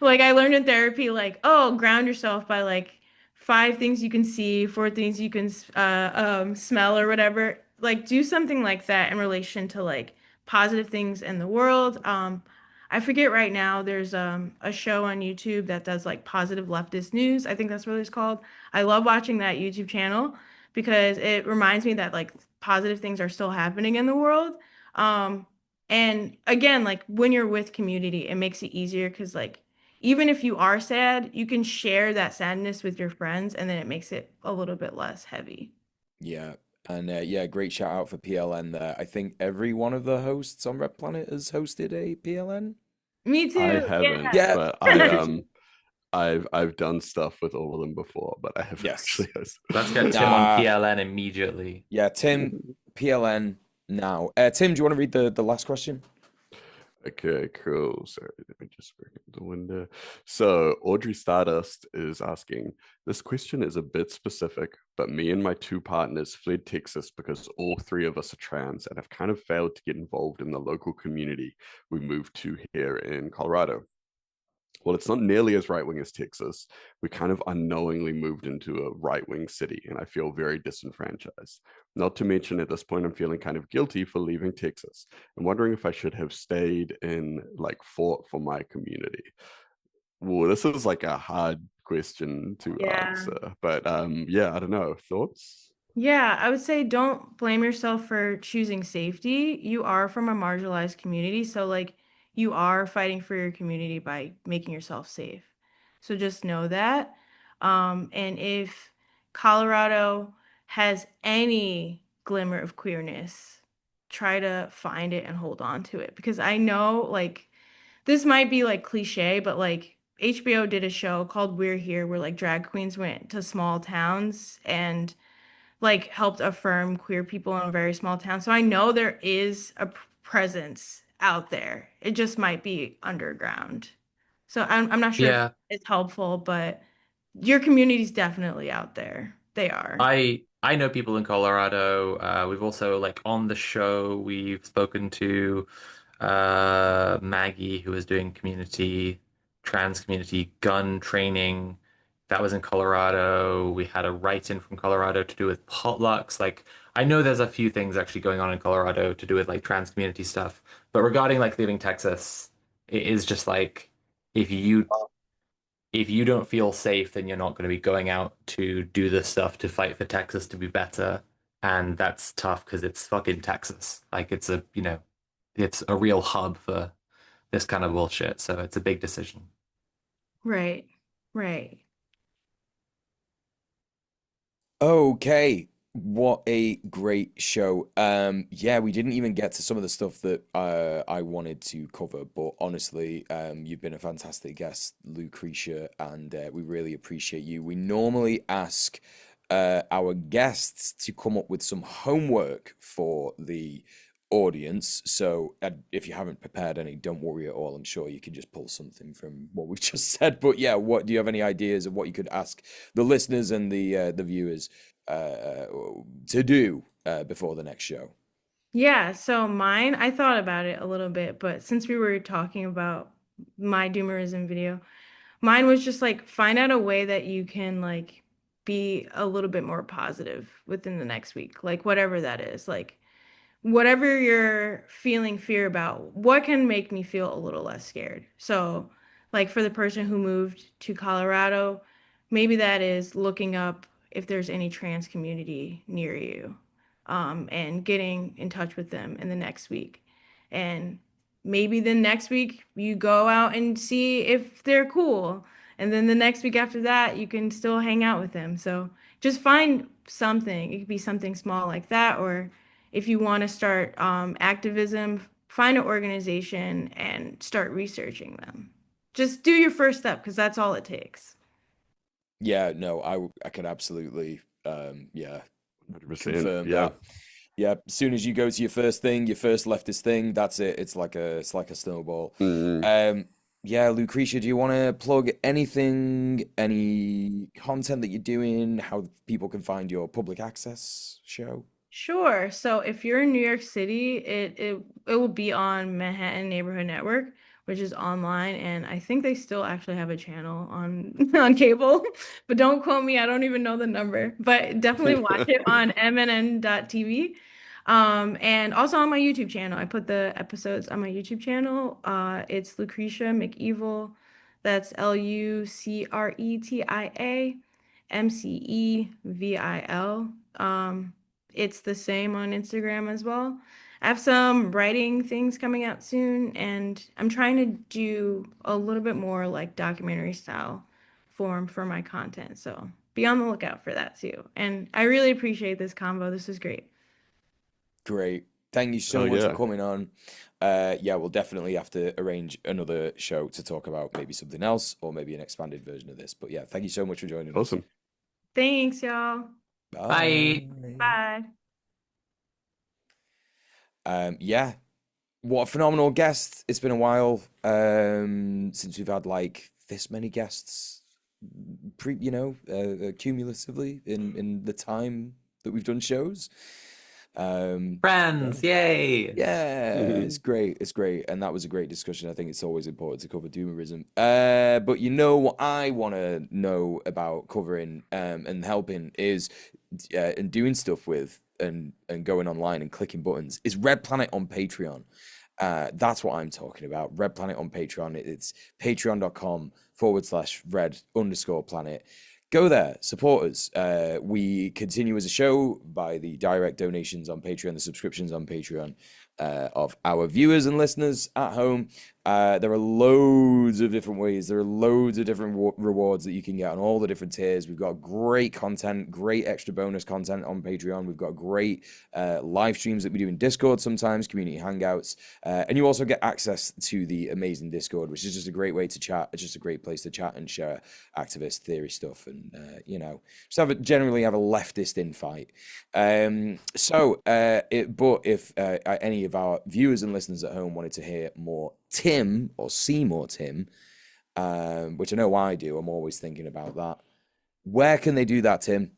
like I learned in therapy like, oh, ground yourself by like five things you can see, four things you can smell or whatever. Like do something like that in relation to like positive things in the world. I forget right now there's a show on YouTube that does like positive leftist news. I think that's what it's called. I love watching that YouTube channel because it reminds me that like positive things are still happening in the world. Um, And again, like when you're with community, it makes it easier because like even if you are sad, you can share that sadness with your friends and then it makes it a little bit less heavy. Yeah. And yeah, great shout out for PLN there. I think every one of the hosts on Red Planet has hosted a PLN. Me I too. haven't, Yeah. Yeah, but me too. I've done stuff with all of them before, but I haven't Yes. actually hosted. Let's get Tim on PLN immediately. Yeah, Tim, PLN now. Tim, do you want to read the last question? Okay, cool. Sorry, let me just bring up the window. So Audrey Stardust is asking, this question is a bit specific, but me and my two partners fled Texas because all three of us are trans and have kind of failed to get involved in the local community we moved to here in Colorado. Well, it's not nearly as right wing as Texas. We kind of unknowingly moved into a right wing city, and I feel very disenfranchised. Not to mention, at this point, I'm feeling kind of guilty for leaving Texas. I'm wondering if I should have stayed in, like, fought for my community. Well, this is like a hard question to Yeah. answer, but yeah, I don't know. Thoughts? Yeah, I would say don't blame yourself for choosing safety. You are from a marginalized community, so like you are fighting for your community by making yourself safe. So just know that. And if Colorado has any glimmer of queerness, try to find it and hold on to it because I know like this might be like cliche, but like HBO did a show called We're Here where like drag queens went to small towns and like helped affirm queer people in a very small town. So I know there is a presence out there. It just might be underground. So I'm not sure if Yeah, it's helpful, but your community's definitely out there. They are. I know people in Colorado. We've also like on the show we've spoken to Maggie, who was doing trans community gun training. That was in Colorado. We had a write-in from Colorado to do with potlucks. Like I know there's a few things actually going on in Colorado to do with like trans community stuff. But regarding like leaving Texas, it is just like if you if you don't feel safe, then you're not going to be going out to do the stuff to fight for Texas to be better. And that's tough because it's fucking Texas. Like it's it's a real hub for this kind of bullshit. So it's a big decision. Right. Right. Okay, what a great show. Yeah, we didn't even get to some of the stuff that I wanted to cover, but honestly, you've been a fantastic guest, Lucretia, and we really appreciate you. We normally ask our guests to come up with some homework for the audience. So if you haven't prepared any, don't worry at all. I'm sure you can just pull something from what we've just said. But yeah, what do you have any ideas of what you could ask the listeners and the viewers uh, to do before the next show? Yeah, so mine, I thought about it a little bit, but since we were talking about my Doomerism video, mine was just like find out a way that you can like be a little bit more positive within the next week, like whatever that is. Like whatever you're feeling fear about, what can make me feel a little less scared? So, like for the person who moved to Colorado, maybe that is looking up if there's any trans community near you, and getting in touch with them in the next week. And maybe the next week you go out and see if they're cool. And then the next week after that, you can still hang out with them. So just find something. It could be something small like that, or if you want to start activism, find an organization and start researching them. Just do your first step because that's all it takes. Yeah, no, I can absolutely yeah 100%. confirm Yeah. that. Yeah, as soon as you go to your first thing, your first leftist thing, that's it. It's like a snowball. Mm. Yeah, Lucretia, do you want to plug anything, any content that you're doing, how people can find your public access show? Sure. So if you're in New York City, it will be on Manhattan Neighborhood Network, which is online, and I think they still actually have a channel on on cable. But don't quote me, I don't even know the number. But definitely watch it on mnn.tv. And also on my YouTube channel. I put the episodes on my YouTube channel. It's Lucretia McEvil. That's Lucretia McEvil. It's the same on Instagram as well. I have some writing things coming out soon, and I'm trying to do a little bit more like documentary style form for my content. So be on the lookout for that too. And I really appreciate this convo. This is great. Great. Thank you Oh so much for yeah, coming on. Yeah, we'll definitely have to arrange another show to talk about maybe something else or maybe an expanded version of this. But yeah, thank you so much for joining us. awesome. Thanks, y'all. Bye. Bye. Bye. Yeah, what a phenomenal guest. It's been a while since we've had like this many guests cumulatively in the time that we've done shows. Yeah. Friends, yay. Yeah, it's Mhm. great. It's great. And that was a great discussion. I think it's always important to cover doomerism. But you know what I want to know about covering and helping is and doing stuff with and going online and clicking buttons is Red Planet on Patreon. That's what I'm talking about. Red Planet on Patreon. It's patreon.com/red_planet. Go there, support us. We continue as a show by the direct donations on Patreon, the subscriptions on Patreon of our viewers and listeners at home. There are loads of different ways. There are loads of different rewards that you can get on all the different tiers. We've got great content, great extra bonus content on Patreon. We've got great live streams that we do in Discord sometimes, community hangouts. And you also get access to the amazing Discord, which is just a great way to chat. It's just a great place to chat and share activist theory stuff and, just generally have a leftist infight. But if any of our viewers and listeners at home wanted to hear more Tim or see more Tim, which I know I do, I'm always thinking about that. Where can they do that, Tim?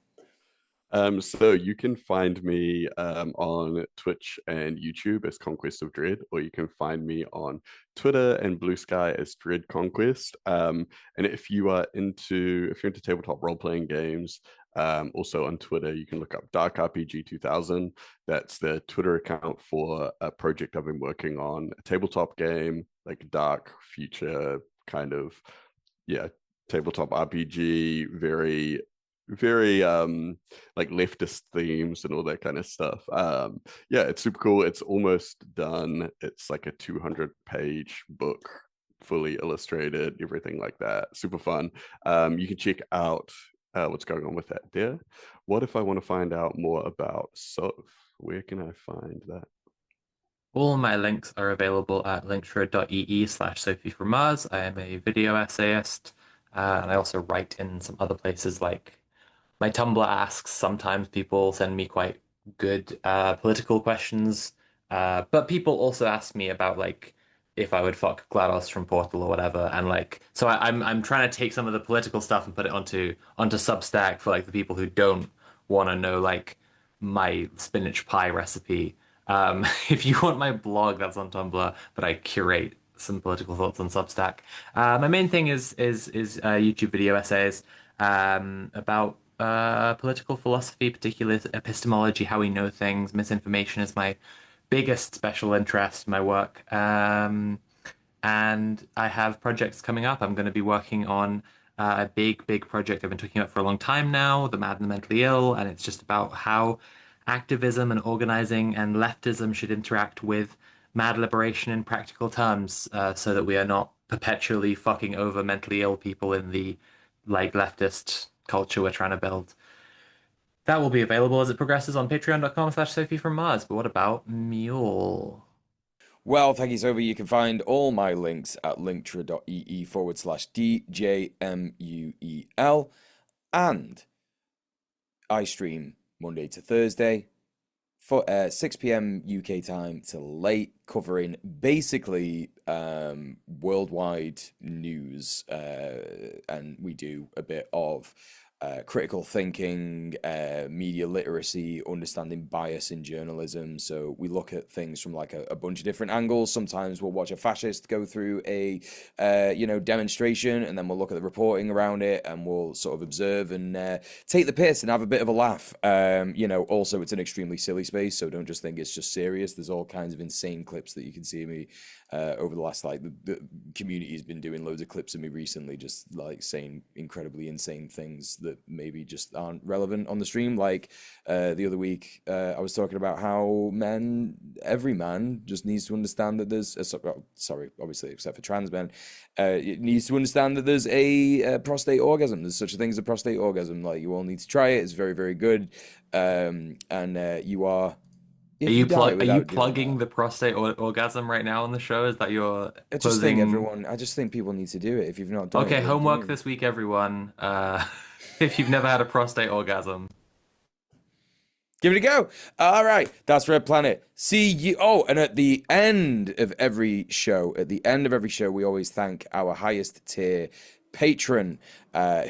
So you can find me on Twitch and YouTube as Conquest of Dread, or you can find me on Twitter and Blue Sky as Dread Conquest. And if you're into tabletop role playing games, also on Twitter you can look up Dark RPG 2000. That's the Twitter account for a project I've been working on, a tabletop game, like dark future kind of, yeah, tabletop RPG, very like leftist themes and all that kind of stuff. Yeah, it's super cool. It's almost done. It's like a 200-page book, fully illustrated, everything like that. Super fun. You can check out what's going on with that there. What if I want to find out more about Soph? Where can I find that? All my links are available at linktree.ee/Sophie from Mars. I am a video essayist, and I also write in some other places like my Tumblr asks. Sometimes people send me quite good political questions, but people also ask me about like if I would fuck GLaDOS from Portal or whatever, and like so I'm trying to take some of the political stuff and put it onto Substack for like the people who don't want to know like my spinach pie recipe. If you want my blog, that's on Tumblr, but I curate some political thoughts on Substack. My main thing is YouTube video essays about political philosophy, particularly epistemology, how we know things. Misinformation is my biggest special interest in my work. And I have projects coming up. I'm going to be working on a big project I've been talking about for a long time now, The Mad and the Mentally Ill, and it's just about how activism and organizing and leftism should interact with mad liberation in practical terms, so that we are not perpetually fucking over mentally ill people in the like leftist culture we're trying to build. That will be available as it progresses on patreon.com/Sophie from Mars. But what about Mule? Well, thank you, Sophie. You can find all my links at linktree.ee/DJMUEL. And I stream Monday to Thursday for 6 p.m. UK time to late, covering basically worldwide news. And we do a bit of critical thinking, media literacy, understanding bias in journalism. So we look at things from like a bunch of different angles. Sometimes we'll watch a fascist go through a demonstration, and then we'll look at the reporting around it, and we'll sort of observe and take the piss and have a bit of a laugh. Also it's an extremely silly space, so don't just think it's just serious. There's all kinds of insane clips that you can see me over the last the community has been doing loads of clips of me recently, just like saying incredibly insane things that maybe just aren't relevant on the stream. Like the other week, I was talking about how every man just needs to understand that there's, sorry, obviously, except for trans men, it needs to understand that there's a prostate orgasm. There's such a thing as a prostate orgasm. Like, you all need to try it. It's very, very good. And you are. Are If you you die are you without doing plugging that, the prostate orgasm right now on the show? Is that your I just think closing? I just think people need to do it. If you've not done it, Okay, then do homework it. this week, everyone. If you've never had a prostate orgasm. Give it a go. All right, that's Red Planet. See you. Oh, and at the end of every show, we always thank our highest tier patron,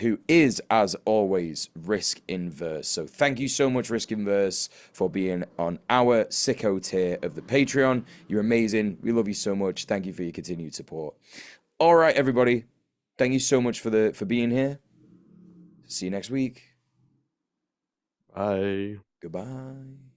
who is, as always, Risk Inverse. So thank you so much, Risk Inverse, for being on our sicko tier of the Patreon. You're amazing. We love you so much. Thank you for your continued support. All right, everybody. Thank you so much for being here. See you next week. Bye. Goodbye.